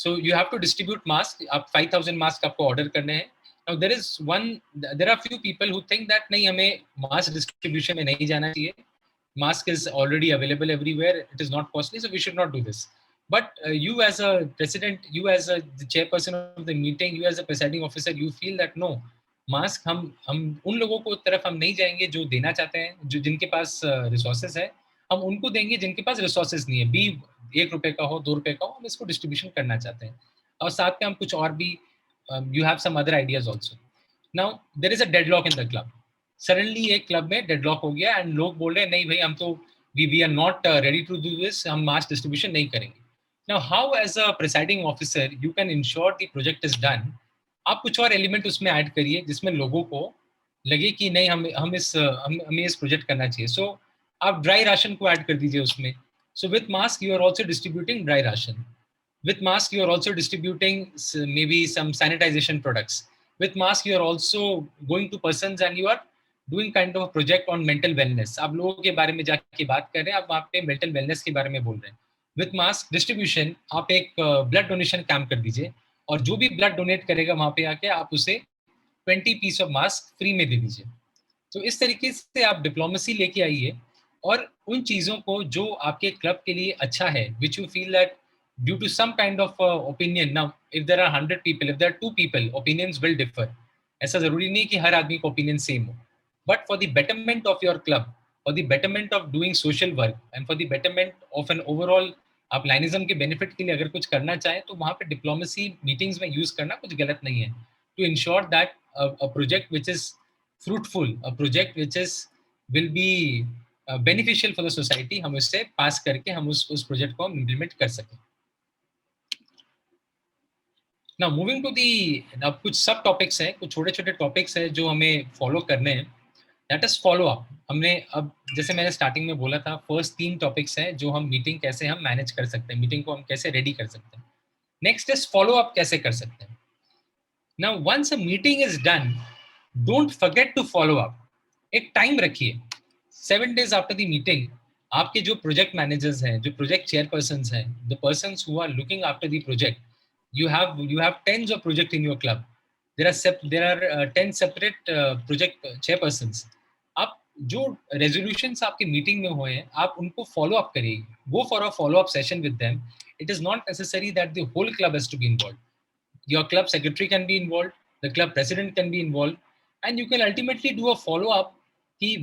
so you have to distribute mask. आप 5000 मास्क आपको ऑर्डर करने हैं. Now there are few people who think that नहीं, हमें मास्क डिस्ट्रीब्यूशन में नहीं जाना चाहिए. Mask is already available everywhere. It is not costly, so we should not do this. But you as a president, you as the chairperson of the meeting, you as a presiding officer, you feel that no, mask हम उन लोगों को तरफ हम नहीं जाएंगे जो देना चाहते हैं, जो जिनके पास resources है, हम उनको देंगे जिनके पास resources नहीं है. भी 1 रुपए का हो, 2 रुपए का हो, हम इसको डिस्ट्रीब्यूशन करना चाहते हैं. और साथ में हम कुछ और भी, you have some other ideas also. Now there is a deadlock in the club. Suddenly एक क्लब में डेडलॉक हो गया एंड लोग बोल रहे हैं नहीं भाई, हम तो we are not ready to do this, हम मास डिस्ट्रीब्यूशन नहीं करेंगे. Now how as a presiding officer you can ensure the project is done. आप कुछ और एलिमेंट उसमें ऐड करिए जिसमें लोगों को लगे कि नहीं, हमें इस प्रोजेक्ट करना चाहिए. सो आप ड्राई राशन को ऐड कर दीजिए उसमें. So with mask you are also distributing dry ration. With mask you are also distributing may be some sanitization products. With mask you are also going to persons and you are doing kind of a project on mental wellness. आप लोगों के बारे में जाके बात कर रहे हैं, आप वहाँ पे mental wellness के बारे में बोल रहे हैं. With mask distribution आप एक blood donation कैंप कर दीजिए और जो भी blood donate करेगा वहाँ पे आके आप उसे 20 पीस ऑफ मास्क फ्री में दे दीजिए. तो इस तरीके से आप डिप्लोमेसी लेके आइए और उन चीज़ों को जो आपके क्लब के लिए अच्छा है, which you feel that due to some kind of opinion. Now if there are 100 people, if there are 2 people, opinions will differ. ऐसा जरूरी नहीं कि हर आदमी का opinion same हो. But for the betterment of your club, for the betterment of doing social work and for the betterment of an overall आप लाइनिज्म के benefit के लिए अगर कुछ करना चाहें तो वहाँ पे डिप्लोमेसी मीटिंग्स में यूज करना कुछ गलत नहीं है to ensure that a project which is fruitful, a project which is will be beneficial for the society, हम उससे पास करके हम उस प्रोजेक्ट को हम इम्प्लीमेंट कर सकें. Now moving to the अब कुछ सब टॉपिक्स हैं, कुछ छोटे छोटे टॉपिक्स हैं जो हमें फॉलो करने हैं. That is follow up. हमने अब जैसे मैंने स्टार्टिंग में बोला था फर्स्ट 3 टॉपिक्स हैं जो हम मीटिंग कैसे हम मैनेज कर सकते हैं, मीटिंग को हम कैसे रेडी कर सकते हैं. नेक्स्ट इज फॉलो अप कैसे कर सकते हैं. Now once a meeting is done, don't forget to follow up. एक टाइम रखिए 7 days आफ्टर द मीटिंग. आपके जो प्रोजेक्ट मैनेजर्स हैं, जो प्रोजेक्ट चेयरपर्सन्स हैं, the persons who are looking after the project, you have tens of projects in your club. There are 10 separate project chairpersons. आप जो resolutions आपकी meeting में हुए हैं आप उनको follow up करिए. Go for a follow up session with them. It is not necessary that the whole club has to be involved. Your club secretary can be involved, the club president can be involved, and you can ultimately do a follow up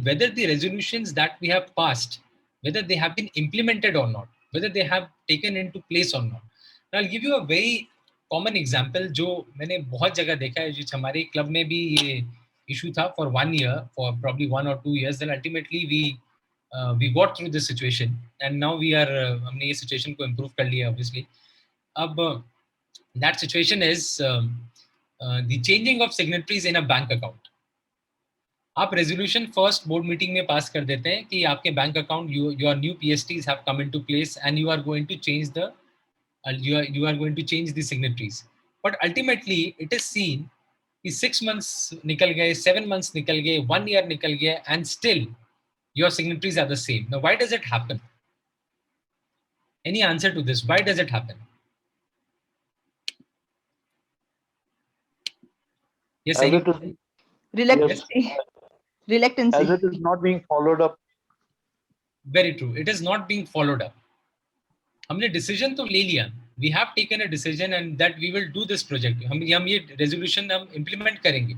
whether the resolutions that we have passed, whether they have been implemented or not, whether they have taken into place or not. Now, I'll give you a very common example जो मैंने बहुत जगह देखा है, जो हमारे club में भी ये इशू था for 1 year, for probably 1 or 2 years. Then ultimately we got through this situation and now we are हमने ये सिचुएशन को इम्प्रूव कर लिया ऑब्वियसली. अब that situation is the changing of signatories in a bank account. आप resolution first board meeting में pass कर देते हैं कि आपके bank account your new PSTs have come into place and you are going to change the you are going to change the signatories. But ultimately it is seen कि 6 months निकल गए, 7 months निकल गए, 1 year निकल गया, and still your signatories are the same. Now why does it happen? Any answer to this? Why does it happen? Yes, Reluctancy. Reluctancy. As it is not being followed up. Very true. It is not being followed up. हमने decision तो ले लिया, we have taken a decision and that we will do this project. हम ये resolution हम implement करेंगे,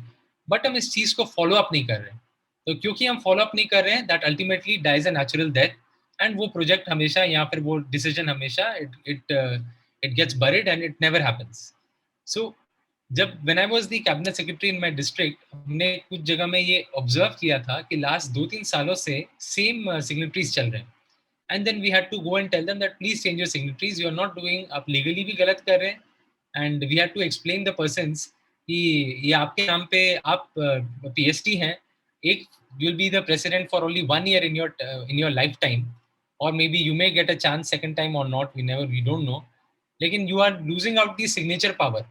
but हम इस चीज को फॉलो अप नहीं कर रहे हैं. तो क्योंकि हम फॉलो अप नहीं कर रहे हैं, that ultimately dies a natural death and वो प्रोजेक्ट हमेशा या फिर वो डिसीजन हमेशा it gets buried and it never happens. So जब when I was the cabinet secretary in my district, हमने कुछ जगह में ये ऑब्जर्व किया था कि लास्ट 2-3 सालों से सेम सिग्नेटरीज चल रहे हैं. And then we had to go and tell them that please change your signatories. You are not doing, आप legally भी गलत कर रहे हैं. And we had to explain the persons कि ये आपके नाम पे आप PST हैं. एक you will be the president for only 1 year in your lifetime, or maybe you may get a chance second time or not. We don't know. लेकिन you are losing out the signature power.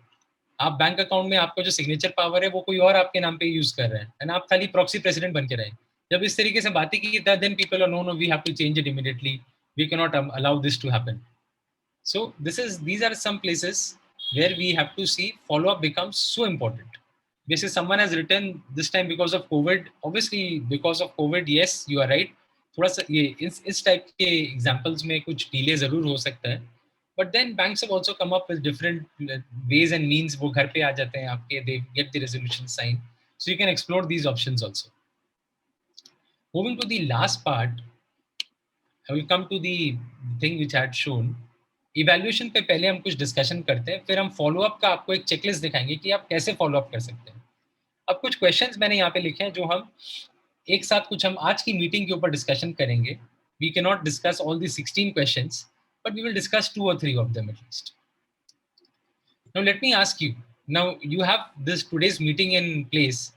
आप bank account में आपका जो signature power है वो कोई और आपके नाम पे यूज कर रहे हैं, एंड आप खाली प्रॉक्सी प्रेसिडेंट बन के रहे. जब इस तरीके से बातें की then people are no we have to change it immediately, we cannot allow this to happen. So these are some places where we have to see follow up becomes so important. This is someone has written this time because of COVID. Obviously because of COVID, yes you are right, थोड़ा सा ये इस type के examples में कुछ delay जरूर हो सकता है, but then banks have also come up with different ways and means. वो घर पे आ जाते हैं आपके, they get the resolution signed, so you can explore these options also. Moving to the last part, I will come to the thing which I had shown. Evaluation पे पहले हम कुछ डिस्कशन करते हैं, फिर हम फॉलो अप का आपको एक चेकलिस्ट दिखाएंगे कि आप कैसे फॉलो अप कर सकते हैं. अब कुछ क्वेश्चंस मैंने यहाँ पे लिखे हैं जो हम एक साथ कुछ हम आज की मीटिंग के ऊपर डिस्कशन करेंगे. We cannot discuss all the 16 questions, but we will discuss 2 or 3 of them at least. Now let me ask you. Now you have this today's meeting in place.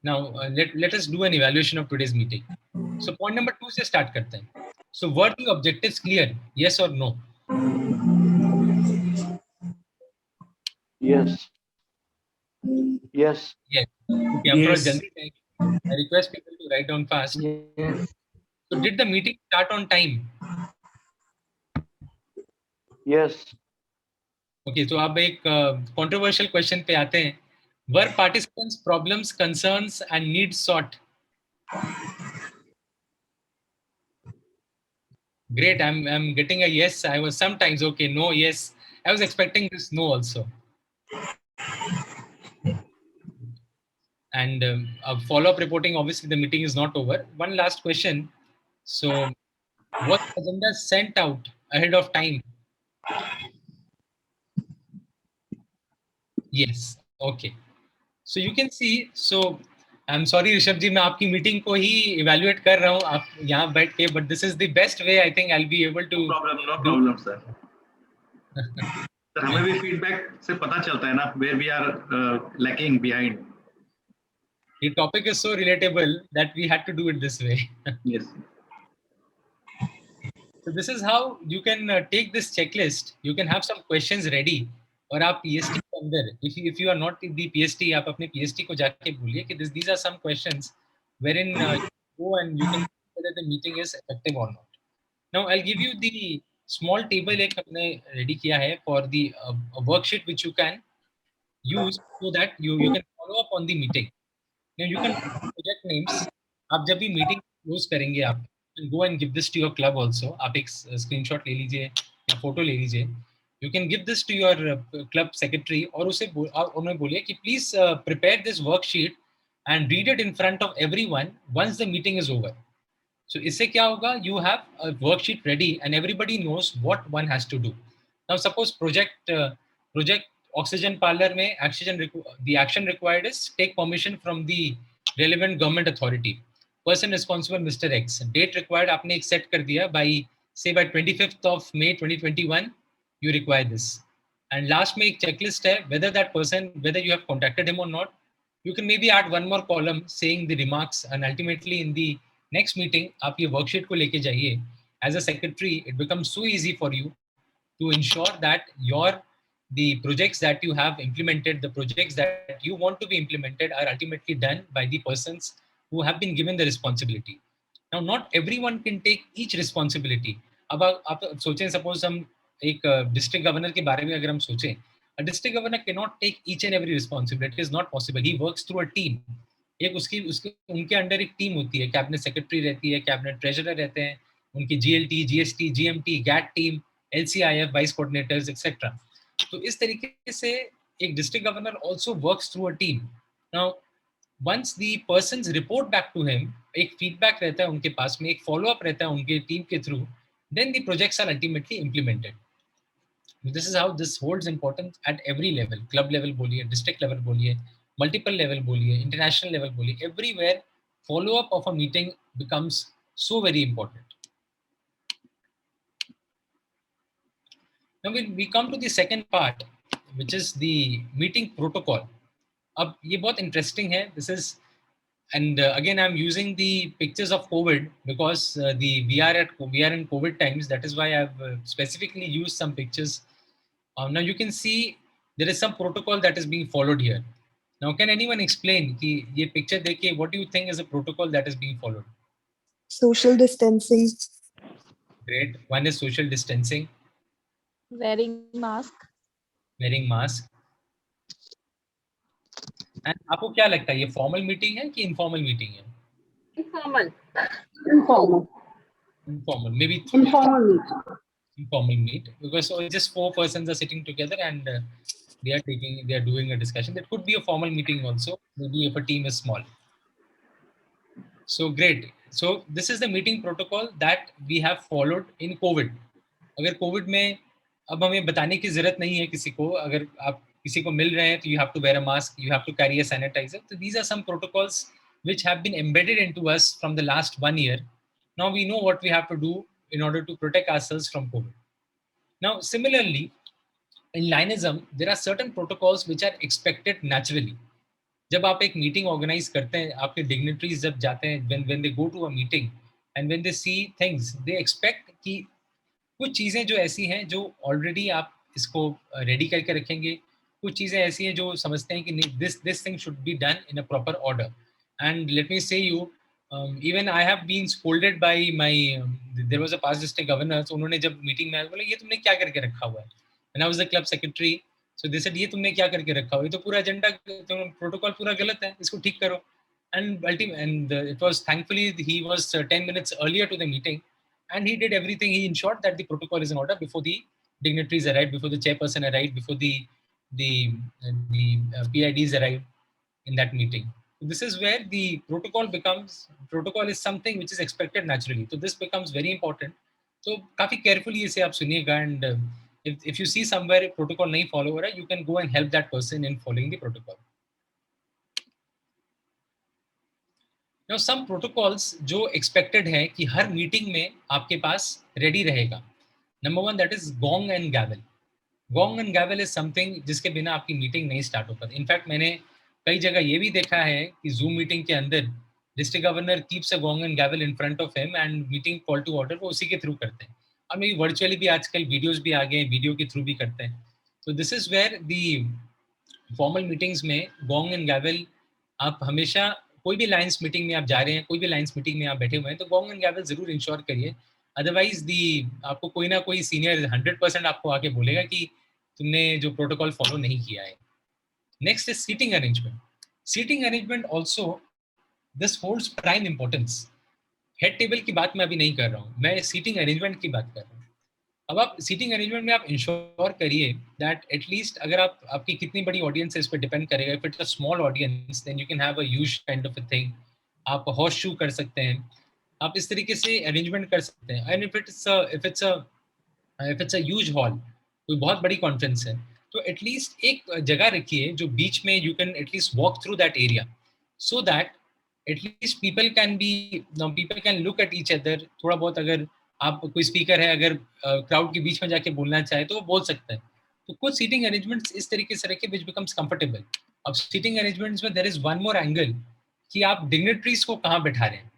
Now let us do an evaluation of today's meeting. So point number 2 से start करते हैं. So were the objectives clear? Yes or no? Yes. Yes. Yes. Okay, I'm yes. Jaldi, I request people to write down fast. Yes. So did the meeting start on time? Yes. Okay, so अब एक controversial question पे आते हैं. Were participants' problems, concerns, and needs sought? Great, I'm getting a yes. I was sometimes okay, no, yes. I was expecting this no also. And follow-up reporting, obviously the meeting is not over. One last question. So what agenda sent out ahead of time? Yes. Okay. So you can see. So I'm sorry, Rishabh ji, मैं आपकी meeting को ही evaluate कर रहा हूँ आप यहाँ बैठ के, but this is the best way I think I'll be able to. No problem, sir. Sir हमें भी फीडबैक से पता चलता है ना where we are lacking behind. The topic is so relatable that we had to do it this way. Yes. So this is how you can take this checklist. You can have some questions ready. और आप PST के अंदर, if you are not in the PST, आप अपने PST को जाके बोलिए कि these are some questions wherein you go and you can see whether the meeting is effective or not. Now I'll give you the small table एक हमने ready किया है for the worksheet which you can use so that you can follow up on the meeting. Now you can project names. आप जब भी meeting close करेंगे आप go and give this to your club also. आप एक screenshot ले लीजिए या photo ले लीजिए. You can give this to your club secretary और उन्हें बोलिए कि please prepare this worksheet and read it in front of everyone once the meeting is over. So इससे क्या होगा? You have a worksheet ready and everybody knows what one has to do. Now suppose project oxygen parlor में the action required is take permission from the relevant government authority. Person responsible Mr. X. Date required आपने एक set कर दिया by say by 25th of May 2021 you require this. And last में एक checklist है whether that person, whether you have contacted him or not. You can maybe add one more column saying the remarks and ultimately in the next meeting आप ये worksheet को लेके जाइए. As a secretary, it becomes so easy for you to ensure that the projects that you have implemented, the projects that you want to be implemented are ultimately done by the persons who have been given the responsibility. Now, not everyone can take each responsibility. अब आप सोचें, suppose हम एक district governor के बारे में अगर हम सोचें, a district governor cannot take each and every responsibility. It is not possible. He works through a team. एक उनके अंडर एक टीम होती है, कैबिनेट सेक्रेटरी रहती है, कैबिनेट ट्रेजरर रहते हैं, उनकी GLT, GST, GMT, GAT team, LCIF, vice coordinators etcetera. तो इस तरीके से एक district governor also works through a team. Now once the persons report back to him, एक फीडबैक रहता है उनके पास में, एक फॉलो अप रहता है उनके टीम के through, then the projects are ultimately implemented. This is how this holds importance at every level. Club level बोलिए, district level बोलिए, multiple level बोलिए, international level बोलिए, everywhere follow up of a meeting becomes so very important. Now we come to the second part, which is the meeting protocol. अब ये बहुत interesting है. This is, and again I'm using the pictures of COVID because we are in COVID times. That is why I've specifically used some pictures. Now you can see there is some protocol that is being followed here. Now can anyone explain कि ये picture देखिए, what do you think is a protocol that is being followed? Social distancing. Great. One is social distancing. Wearing mask. Wearing mask. And आपको क्या लगता है, ये formal meeting है कि informal meeting है? Informal. Maybe informal meet, because so just 4 persons are sitting together and they are doing a discussion. That could be a formal meeting also, maybe if a team is small. So great. So this is the meeting protocol that we have followed in COVID. अगर COVID में अब हमें बताने की जरूरत नहीं है किसी को, अगर आप किसी को मिल रहे हैं तो you have to wear a mask, you have to carry a sanitizer. So these are some protocols which have been embedded into us from the last 1 year. Now we know what we have to do in order to protect ourselves from COVID. Now, similarly, in Lionism, there are certain protocols which are expected naturally. जब आप एक meeting organize करते हैं, आपके dignitaries जब जाते हैं, when they go to a meeting and when they see things, they expect कि कुछ चीजें जो ऐसी हैं जो already आप इसको ready करके रखेंगे, कुछ चीजें ऐसी हैं जो समझते हैं कि this thing should be done in a proper order. And let me say you, even I have been scolded by there was a past district governor. So उन्होंने जब meeting में आया बोले ये तुमने क्या करके रखा हुआ है? And I was the club secretary. So they said ये तुमने क्या करके रखा हुआ है? ये तो पूरा agenda, protocol पूरा गलत है, इसको ठीक करो. And it was thankfully he was 10 minutes earlier to the meeting, and he did everything. He ensured that the protocol is in order before the dignitaries arrived, before the chairperson arrived, before the PIDs arrived in that meeting. This is where the protocol is something which is expected naturally. So this becomes very important. So काफी carefully इसे आप सुनिएगा, and if you see somewhere protocol नहीं follow हो रहा है, you can go and help that person in following the protocol. Now some protocols जो expected है कि हर meeting में आपके पास ready रहेगा. Number one, that is gong and gavel. Gong and gavel is something जिसके बिना आपकी मीटिंग नहीं स्टार्ट हो पाती. इनफैक्ट मैंने कई जगह ये भी देखा है कि जूम मीटिंग के अंदर district governor keeps a gong and gavel in front of him and meeting call to order वो उसी के थ्रू करते हैं. और मे वर्चुअली भी आजकल वीडियोस भी आ गए हैं, वीडियो के थ्रू भी करते हैं. तो this is where the formal meetings में गॉन्ग एंड गैवल आप हमेशा, कोई भी लाइन्स मीटिंग में आप जा रहे हैं, कोई भी लाइन्स मीटिंग में आप बैठे हुए हैं, तो गॉन्ग एंड गैवल जरूर इंश्योर करिए. अदरवाइज दी आपको कोई ना कोई सीनियर 100% आपको आके बोलेगा कि तुमने जो प्रोटोकॉल फॉलो नहीं किया है. Next is seating arrangement. Seating arrangement also this holds prime importance. Head table की बात मैं अभी नहीं कर रहा हूँ, मैं सीटिंग अरेंजमेंट की बात कर रहा हूँ. अब आप सीटिंग अरेंजमेंट में आप इंश्योर करिए दैट एटलीस्ट अगर आपकी कितनी बड़ी ऑडियंस है इस पर डिपेंड करेगा. If it's a small audience then you can have a huge kind of a thing. आप हॉर्स शू कर सकते हैं, आप इस तरीके से अरेंजमेंट कर सकते हैं. And if it's a huge hall, कोई बहुत बड़ी कॉन्फ्रेंस है, तो एटलीस्ट एक जगह रखिए जो बीच में you can at least walk through that area, so that at least people can look at each other. थोड़ा बहुत अगर आप कोई स्पीकर है, अगर क्राउड के बीच में जाके बोलना चाहे तो वो बोल सकता है. तो कुछ सीटिंग अरेंजमेंट्स इस तरीके से रखे विच बिकम्स कंफर्टेबल. अब सीटिंग अरेंजमेंट्स में there is one more angle कि आप डिग्निटरीज को कहाँ बैठा रहे हैं.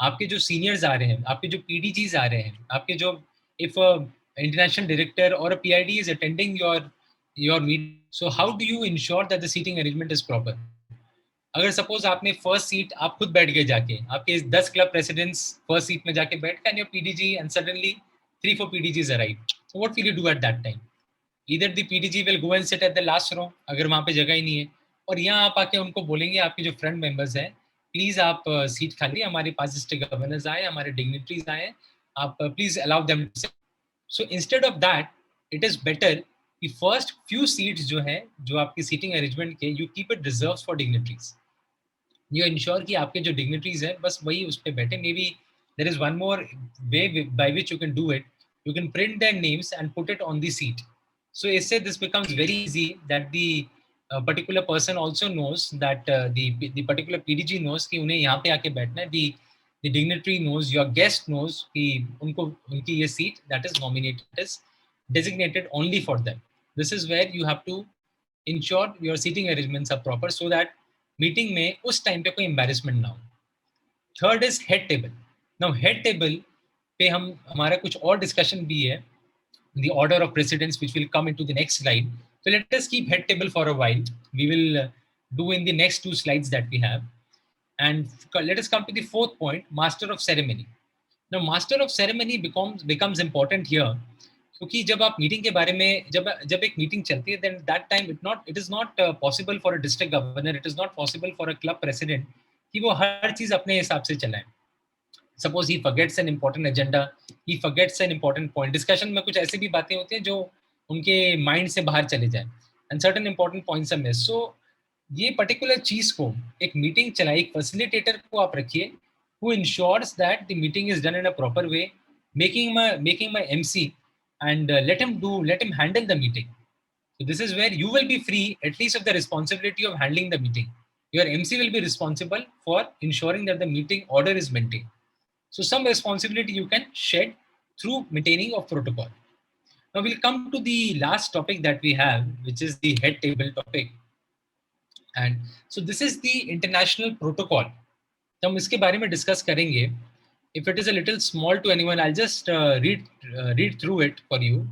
आपके जो सीनियर्स आ रहे हैं, आपके जो पीडीजीज आ रहे हैं, आपके जो इफ इंटरनेशनल डायरेक्टर और PID is attending your meeting, so how do you ensure that the seating arrangement is proper. अगर सपोज आपने फर्स्ट सीट आप खुद बैठ गए जाके, आपके 10 क्लब प्रेसिडेंट्स फर्स्ट सीट में जाके बैठ गए, and your PDG and suddenly 3-4 PDGs arrive, so what will you do at that time. Either the PDG will go and sit at the last row अगर वहाँ पे जगह ही नहीं है, और यहाँ आप आके उनको बोलेंगे आपके जो फ्रंट मेंबर्स हैं प्लीज आप सीट खाली, हमारे पास डिस्ट्रिक्ट गवर्नर्स आए, हमारे डिग्निटरीज आए, आप please allow them. So instead of that it is better कि फर्स्ट फ्यू सीट्स जो है जो आपकी सीटिंग अरेंजमेंट के, you keep it reserved for dignitaries. You ensure कि आपके जो डिग्निटरीज हैं बस वही उस पर बैठे. Maybe there is one more way by which you can do it. You can print their names and put it on the seat. So इससे this becomes very easy that the particular person also knows that the particular PDG knows कि उन्हें यहाँ पे आके बैठना है. The dignitary knows, your guest knows कि उनको उनकी ये seat that is nominated is designated only for them. This is where you have to ensure your seating arrangements are proper so that meeting में उस time पे कोई embarrassment ना हो. Third is head table. Now head table पे हमारा कुछ और discussion भी है, the order of precedence which will come into the next slide. So let us keep head table for a while. We will do in the next 2 slides that we have. And let us come to the 4th point, master of ceremony. Now master of ceremony becomes important here. क्योंकि जब आप meeting के बारे में जब एक meeting चलती है, then that time it is not possible for a district governor, it is not possible for a club president कि वो हर चीज अपने हिसाब से चलाए. Suppose he forgets an important agenda, he forgets an important point. Discussion में कुछ ऐसी भी बातें होती हैं जो उनके माइंड से बाहर चले जाए, and certain important points are miss. So ये पर्टिकुलर चीज को एक मीटिंग चलाई, एक फैसिलिटेटर को आप रखिए who ensures that the meeting is done in a proper way, making my MC and let him handle the meeting. So this is where you will be free at least of the responsibility of handling the meeting. Your MC will be responsible for ensuring that the meeting order is maintained. So some responsibility you can shed through maintaining of protocol. Now we'll come to the last topic that we have, which is the head table topic. And so this is the international protocol. तो हम इसके बारे में discuss करेंगे. If it is a little small to anyone, I'll just read through it for you.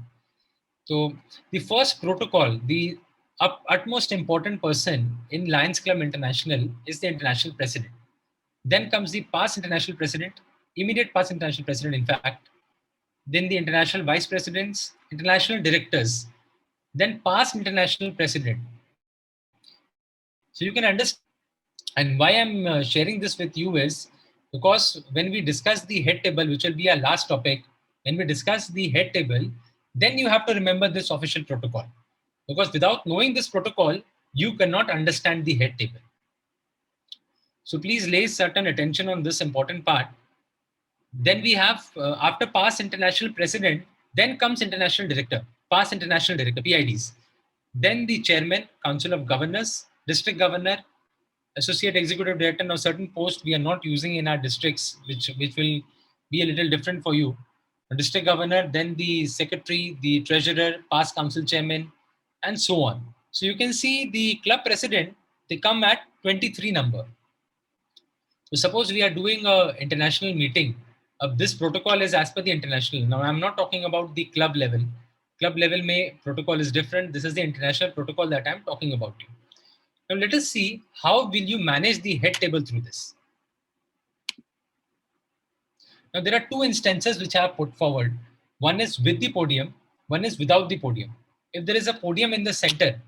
So the first protocol, the utmost important person in Lions Club International is the international president. Then comes the past international president, immediate past international president, in fact. Then the international vice presidents, international directors, then past international president. So you can understand, and why I'm sharing this with you is because when we discuss the head table, which will be our last topic, when we discuss the head table, then you have to remember this official protocol. Because without knowing this protocol, you cannot understand the head table. So please lay certain attention on this important part. Then we have, after past international president, then comes international director, past international director, PIDs. Then the chairman, council of governors, district governor, associate executive director. Now certain posts we are not using in our districts, which will be a little different for you. District governor, then the secretary, the treasurer, past council chairman, and so on. So you can see the club president, they come at 23 number. So suppose we are doing a international meeting. This protocol is as per the international. Now I'm not talking about the club level. Club level may protocol is different. This is the international protocol that I'm talking about. Now let us see how will you manage the head table through this. Now there are two instances which I have put forward. One is with the podium, one is without the podium. If there is a podium in the center,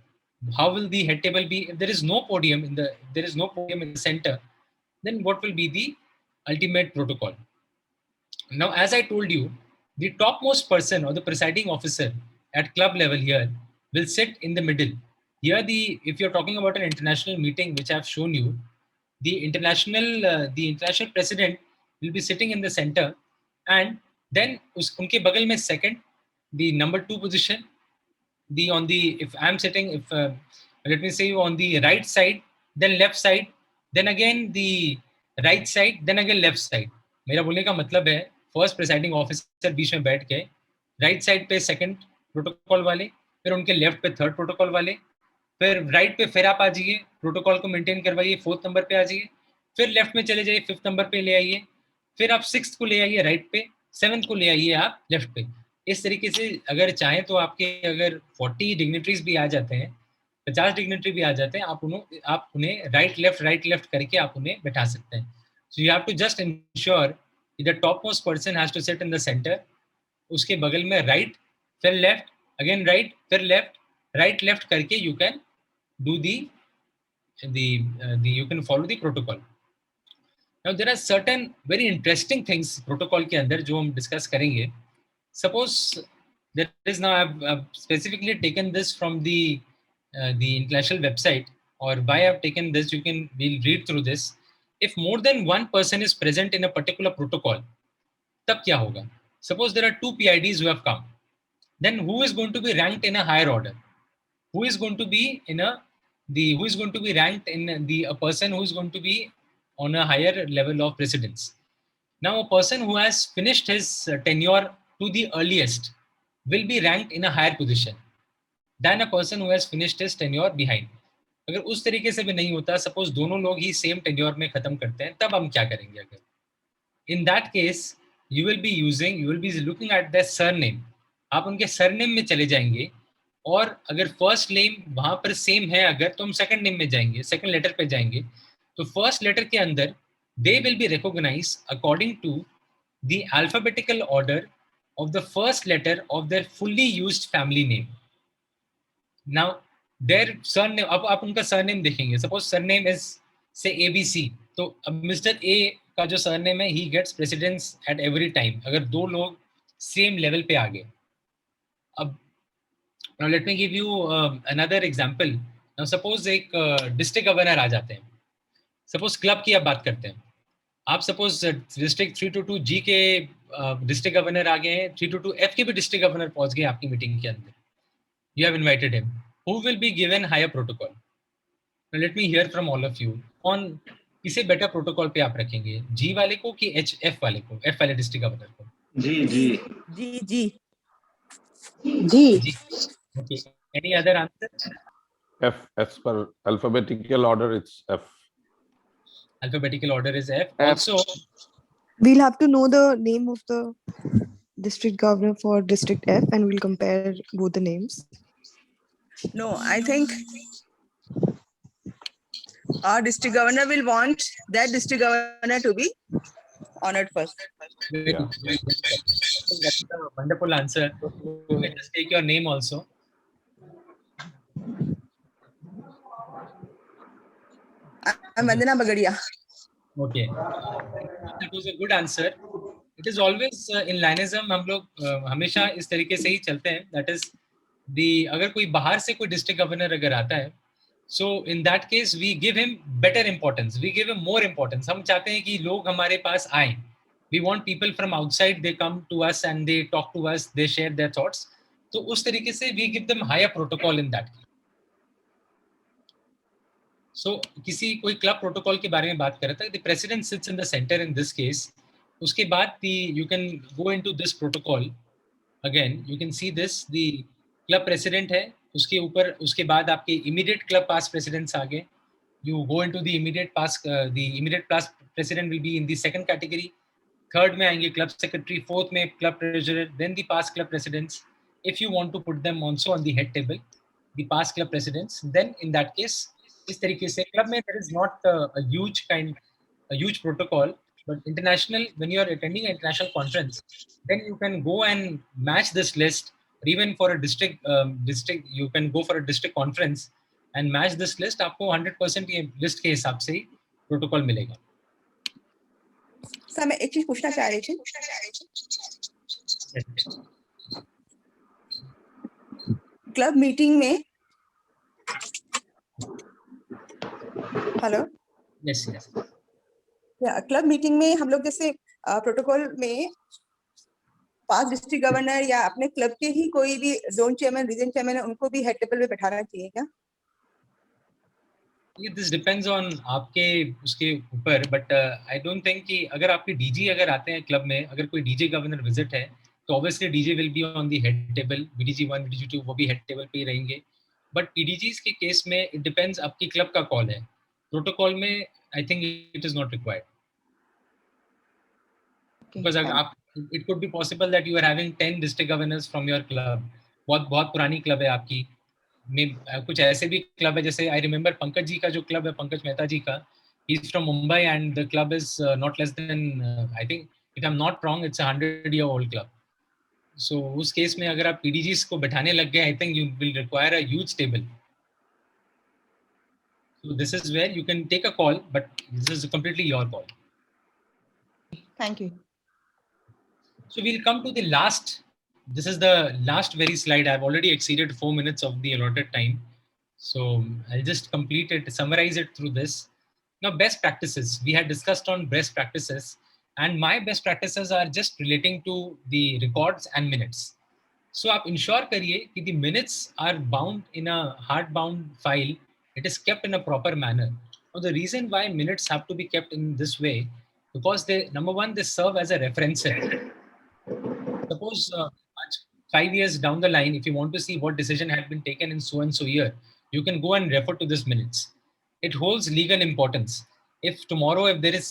how will the head table be? If there is no podium in the center, then what will be the ultimate protocol? Now, as I told you, the topmost person or the presiding officer at club level here will sit in the middle. Here, if you're talking about an international meeting, which I've shown you, the international president will be sitting in the center, and then unke bagal mein second, the number 2 position, if I'm sitting, let me say on the right side, then left side, then again the right side, then again left side. मेरा बोलने का मतलब है first presiding officer बीच में बैठ के right side पे second protocol वाले, फिर उनके लेफ्ट पे थर्ड प्रोटोकॉल वाले, फिर राइट पे फिर आप आ जाइए, प्रोटोकॉल को मेंटेन करवाइए, 4th नंबर पे आ जाइए, फिर लेफ्ट में चले जाइए, 5th नंबर पे ले आइए, फिर आप 6th को ले आइए राइट पे, 7th को ले आइए आप लेफ्ट पे. इस तरीके से अगर चाहें तो आपके अगर 40 डिग्निटरीज भी आ जाते हैं, 50 डिग्निटरी भी आ जाते हैं, आप उन्हें राइट लेफ्ट करके आप उन्हें बैठा सकते हैं. So you have to just ensure the topmost person has to sit in the center. उसके बगल में right, फिर left, again right, फिर left, right left करके you can do you can follow the protocol. Now there are certain very interesting things protocol के अंदर जो हम discuss करेंगे. Suppose there is now I've specifically taken this from the international website, or why I've taken this, we'll read through this. If more than one person is present in a particular protocol, तब क्या होगा? Suppose there are 2 PIDs who have come. Then who is going to be ranked in a higher order? Who is going to be ranked in a person who is going to be on a higher level of precedence? Now, a person who has finished his tenure to the earliest will be ranked in a higher position than a person who has finished his tenure behind. अगर उस तरीके से भी नहीं होता, suppose दोनों लोग ही same tenure में खत्म करते हैं, तब हम क्या करेंगे? अगर in that case you will be looking at the surname. आप उनके सरनेम में चले जाएंगे, और अगर फर्स्ट नेम वहां पर सेम है अगर, तो हम सेकंड नेम में जाएंगे, सेकंड लेटर पे जाएंगे. तो फर्स्ट लेटर के अंदर they will be recognise according to the alphabetical order of the first letter of their fully used family name. Now their surname, अब आप उनका सरनेम देखेंगे. Suppose surname is say ABC, तो अब मिस्टर A का जो सरनेम है, he gets precedence at every time अगर दो लोग सेम लेवल पे आ गए. अब now let me give you another example. Now suppose एक डिस्ट्रिक्ट गवर्नर आ जाते हैं. सपोज क्लब की आप बात करते हैं, आप सपोज डिस्ट्रिक्ट 322 G के डिस्ट्रिक्ट गवर्नर आ गए हैं, 322 F के भी डिस्ट्रिक्ट गवर्नर पहुंच गए आपकी मीटिंग के अंदर. You have invited him. Who will be given higher protocol? Now let me hear from all of you. कौन किसे बेटर प्रोटोकॉल पे आप रखेंगे, G वाले को कि F वाले को, F वाले डिस्ट्रिक्ट गवर्नर को? G. Okay. Any other answer? F. As per alphabetical order, it's F. Alphabetical order is F. Also, We'll have to know the name of the district governor for district F, and we'll compare both the names. No, I think our district governor will want that district governor to be honored first. Yeah. That's a wonderful answer. Let us take your name also. I'm Vandana Bagadia. Okay. That was a good answer. It is always in Lainism हम लोग हमेशा इस तरीके से ही चलते हैं. That is अगर कोई बाहर से कोई डिस्ट्रिक्ट गवर्नर अगर आता है, So in that case, we give him better importance. We give him more importance. हम चाहते हैं कि लोग हमारे पास आएं. We want people from outside. They come to us and they talk to us. They share their thoughts. तो उस तरीके से we give them higher protocol in that case. So किसी कोई क्लब प्रोटोकॉल के बारे में बात कर रहा था. The president sits in the center in this case. उसके बाद you can go into this protocol. Again, you can see this. The club president है. उसके ऊपर उसके बाद आपके immediate club past presidents आ गए. You go into the immediate past. The immediate past president will be in the second category. Third में आएंगे club secretary. Fourth में club treasurer. Then the past club presidents. If you want to put them also on the head table, the past club presidents, then in that case, इस तरीके से club में there is not a huge protocol, but international, when you are attending an international conference, then you can go and match this list, or even for a district, you can go for a district conference and match this list. आपको 100% ये list के हिसाब से ही protocol मिलेगा. Sir मैं एक चीज पूछना चाह रही थी. क्लब मीटिंग में hello Yes, yes. Club meeting में हम लोग जैसे प्रोटोकॉल में पास डिस्ट्रिक्ट गवर्नर या अपने क्लब के ही कोई भी जोन चेयरमैन, रीजन चेयरमैन है, उनको भी हेड टेबल पे बैठाना चाहिए क्या? This depends on आपके उसके ऊपर, but I don't think कि अगर आपके डीजी अगर आते हैं क्लब में, अगर कोई डीजे गवर्नर विजिट है, तो obviously DJ will be on the head table. BDG 1, BDG 2 वो भी हेड टेबल पे ही रहेंगे. बट पीडीजीज के केस में इट डिपेंड्स, आपकी क्लब का कॉल है. प्रोटोकॉल में I think it is not required. Because आप it could be possible that you are having 10 district governors from your club. बहुत पुरानी क्लब है आपकी. में कुछ ऐसे भी क्लब है, जैसे आई रिमेंबर पंकज जी का जो क्लब है, पंकज मेहता जी का, he is from Mumbai and the club is not less than, I think if I am not wrong, it's 100-year-old club. So उस केस में अगर आप पीडीजीज को बैठाने लग गए, I think you will require a huge table. So this is where you can take a call, but this is completely your call. Thank you. So we'll come to the last. This is the last very slide. I've already exceeded 4 minutes of the allotted time. So I'll just complete it, summarize it through this. Now, best practices. We had discussed on best practices, and my best practices are just relating to the records and minutes. So आप ensure करिए कि the minutes are bound in a hard bound file. It is kept in a proper manner. Now, the reason why minutes have to be kept in this way, because they, number one, they serve as a reference set. Suppose 5 years down the line, if you want to see what decision had been taken in so and so year, you can go and refer to this minutes. It holds legal importance. If tomorrow, if there is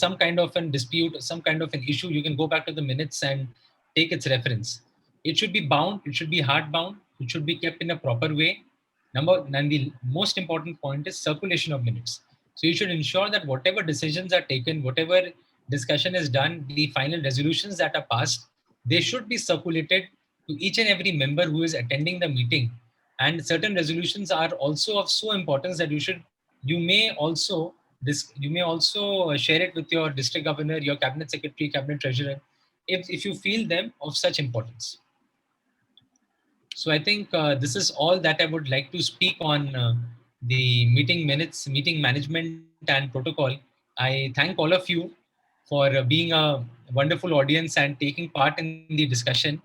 some kind of a dispute, some kind of an issue, you can go back to the minutes and take its reference. It should be bound. It should be hard bound. It should be kept in a proper way. And the most important point is circulation of minutes. So you should ensure that whatever decisions are taken, whatever discussion is done, the final resolutions that are passed, they should be circulated to each and every member who is attending the meeting. And certain resolutions are also of so importance that you may also share it with your district governor, your cabinet secretary, cabinet treasurer, if you feel them of such importance. So I think this is all that I would like to speak on the meeting minutes, meeting management and protocol. I thank all of you for being a wonderful audience and taking part in the discussion.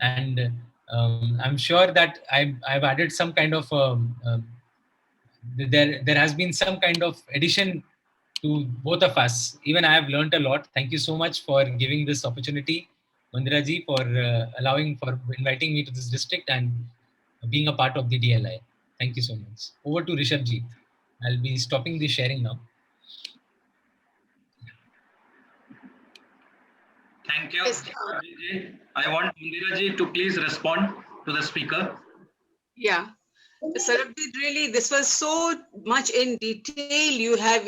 And I'm sure that I've added some kind of, there has been some kind of addition to both of us. Even I have learned a lot. Thank you so much for giving this opportunity, Mandira ji, for inviting me to this district and being a part of the DLI. Thank you so much. Over to Rishabh ji. I'll be stopping the sharing now. Thank you. I want Mandira ji to please respond to the speaker. Yeah. Sarabjit, really, this was so much in detail. You have,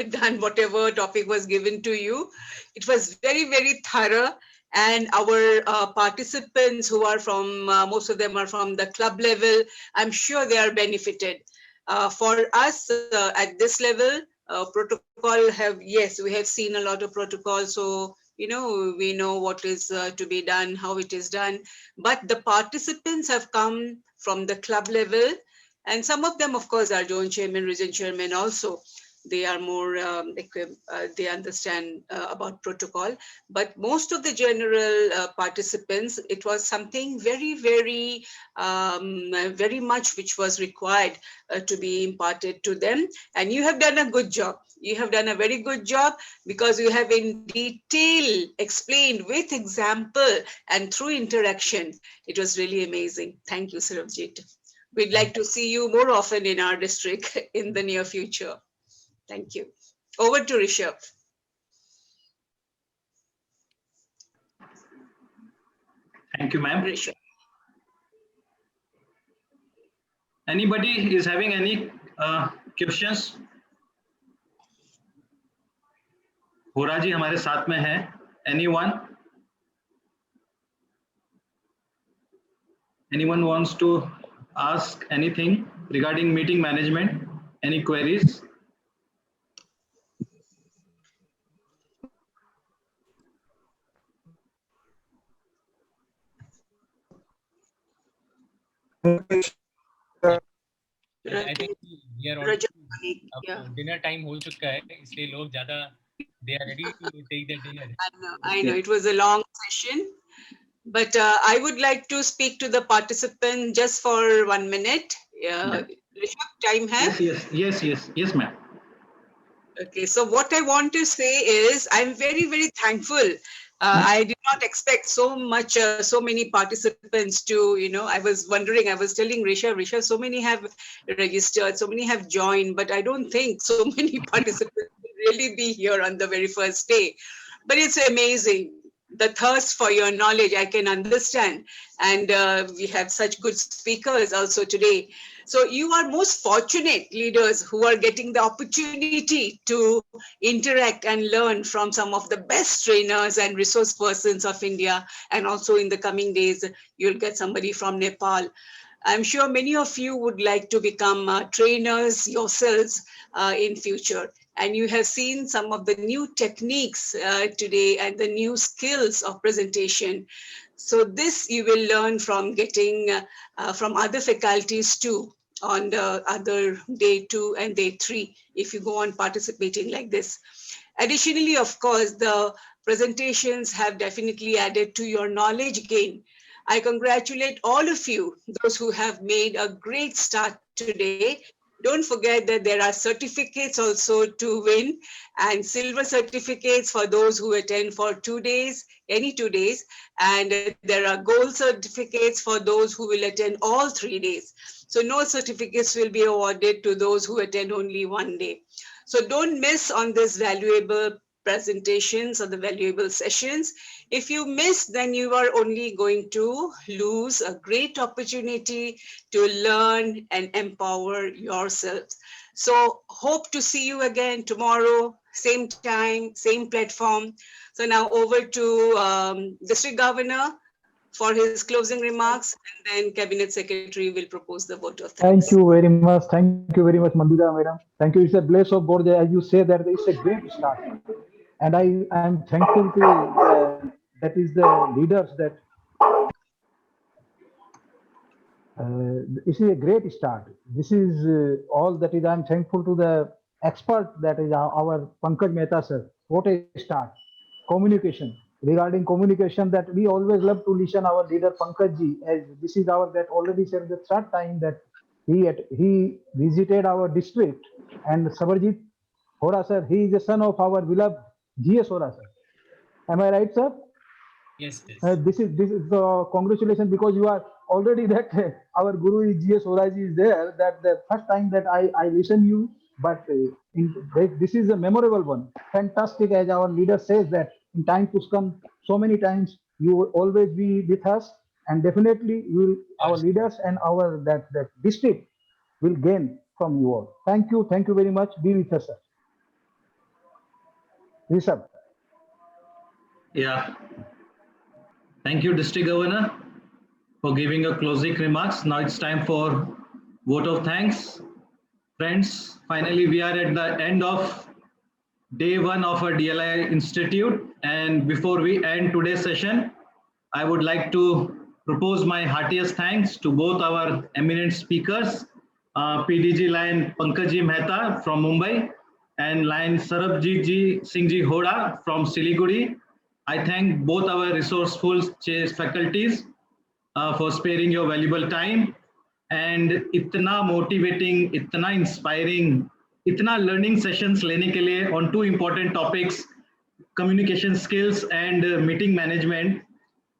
done whatever topic was given to you. It was very, very thorough. And our participants who are from, most of them are from the club level, I'm sure they are benefited. For us at this level, protocol yes, we have seen a lot of protocols. So, we know what is to be done, how it is done. But the participants have come from the club level And some of them, of course, are zone chairman, region chairman also. They are more, they understand about protocol. But most of the general participants, it was something very, very, very much which was required to be imparted to them. And you have done a good job. You have done a very good job because you have in detail explained with example and through interaction. It was really amazing. Thank you, Sarabjit. We'd like to see you more often in our district in the near future. Thank you. Over to Rishabh. Thank you, ma'am. Rishabh. Anybody is having any questions? होरा जी हमारे साथ में है. Anyone? Anyone wants to ask anything regarding meeting management? Any queries? I think we are already अब dinner time हो चुका है, इसलिए लोग ज़्यादा they are ready to take their dinner. I know, it was a long session, but I would like to speak to the participant just for 1 minute. Rishabh, time have? Yes, ma'am. Okay, so what I want to say is I'm very, very thankful. I did not expect so much, so many participants to, I was wondering, I was telling Rishabh, so many have registered, so many have joined, but I don't think so many participants will really be here on the very first day. But it's amazing. The thirst for your knowledge, I can understand. And we have such good speakers also today. So you are most fortunate leaders who are getting the opportunity to interact and learn from some of the best trainers and resource persons of India. And also in the coming days, you'll get somebody from Nepal. I'm sure many of you would like to become trainers yourselves in future. And you have seen some of the new techniques today and the new skills of presentation. So this you will learn from getting from other faculties too on the other day 2 and day 3, if you go on participating like this. Additionally, of course, the presentations have definitely added to your knowledge gain. I congratulate all of you, those who have made a great start today. Don't forget that there are certificates also to win, and silver certificates for those who attend for 2 days, any 2 days. And there are gold certificates for those who will attend all 3 days. So no certificates will be awarded to those who attend only 1 day. So don't miss on this valuable presentations or the valuable sessions. If you miss, then you are only going to lose a great opportunity to learn and empower yourself. So hope to see you again tomorrow, same time, same platform. So now over to District Governor for his closing remarks, and then Cabinet Secretary will propose the vote of thanks. Thank you very much. Thank you very much, Mandira Madam. Thank you. It's a bless of God. As you say that it's a great start. And I am thankful to that is the leaders that this is a great start. This is all that is. I'm thankful to the expert that is our Pankaj Mehta sir. What a start. Communication. Regarding communication, that we always love to listen our leader Pankaj ji, as this is our that already said the third time that he visited our district. And Sarabjit Hora sir, he is the son of our beloved GS Hora sir. Am I right, sir? Yes. This is the congratulations, because you are already that our Guru is GS Hora ji is there. That the first time that I listen you, but this is a memorable one. Fantastic, as our leader says that in time to come, so many times you will always be with us, and definitely our leaders and our that district will gain from you all. Thank you very much. Be with us, sir. Rishabh. Yeah. Thank you, District Governor, for giving your closing remarks. Now it's time for vote of thanks. Friends, finally we are at the end of day 1 of our DLI Institute. And before we end today's session, I would like to propose my heartiest thanks to both our eminent speakers PDG line Pankaj Mehta from Mumbai, and line Sarabjit Singh Ji Hoda from Siliguri. I thank both our resourceful faculties for sparing your valuable time, and इतना motivating, इतना inspiring, इतना learning sessions लेने के लिए on two important topics, communication skills and meeting management.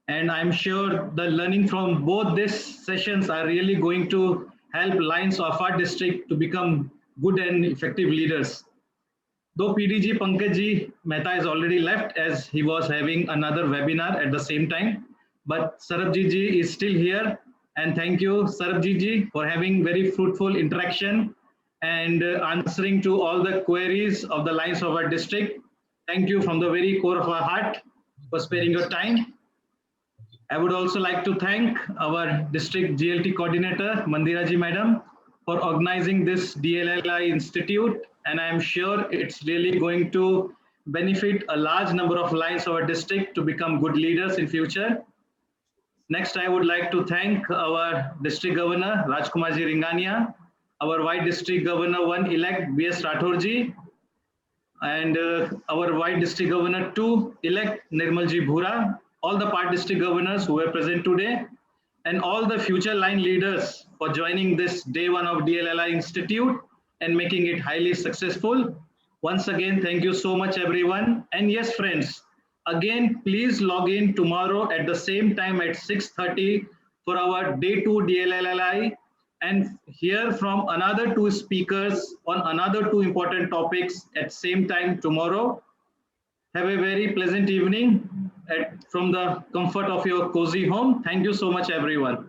And I'm sure the learning from both these sessions are really going to help lines of our district to become good and effective leaders. Though PDG Pankaj Mehta is already left as he was having another webinar at the same time, but Sarabjit ji is still here, and thank you Sarabjit ji for having very fruitful interaction and answering to all the queries of the lines of our district. Thank you from the very core of our heart for sparing your time. I would also like to thank our district GLT coordinator Mandira ji madam for organizing this DLLI Institute, and I am sure it's really going to benefit a large number of lines of our district to become good leaders in future. Next, I would like to thank our district governor Rajkumar ji Ringania, our White District Governor 1 elect B.S. Rathore ji, and our White District Governor 2 elect Nirmal ji Bhura, all the part district governors who were present today, and all the future line leaders for joining this day one of DLLI Institute and making it highly successful. Once again, thank you so much, everyone. And yes, friends, again, please log in tomorrow at the same time at 6:30 for our day 2 DLLI and hear from another 2 speakers on another 2 important topics at same time tomorrow. Have a very pleasant evening from the comfort of your cozy home. Thank you so much, everyone.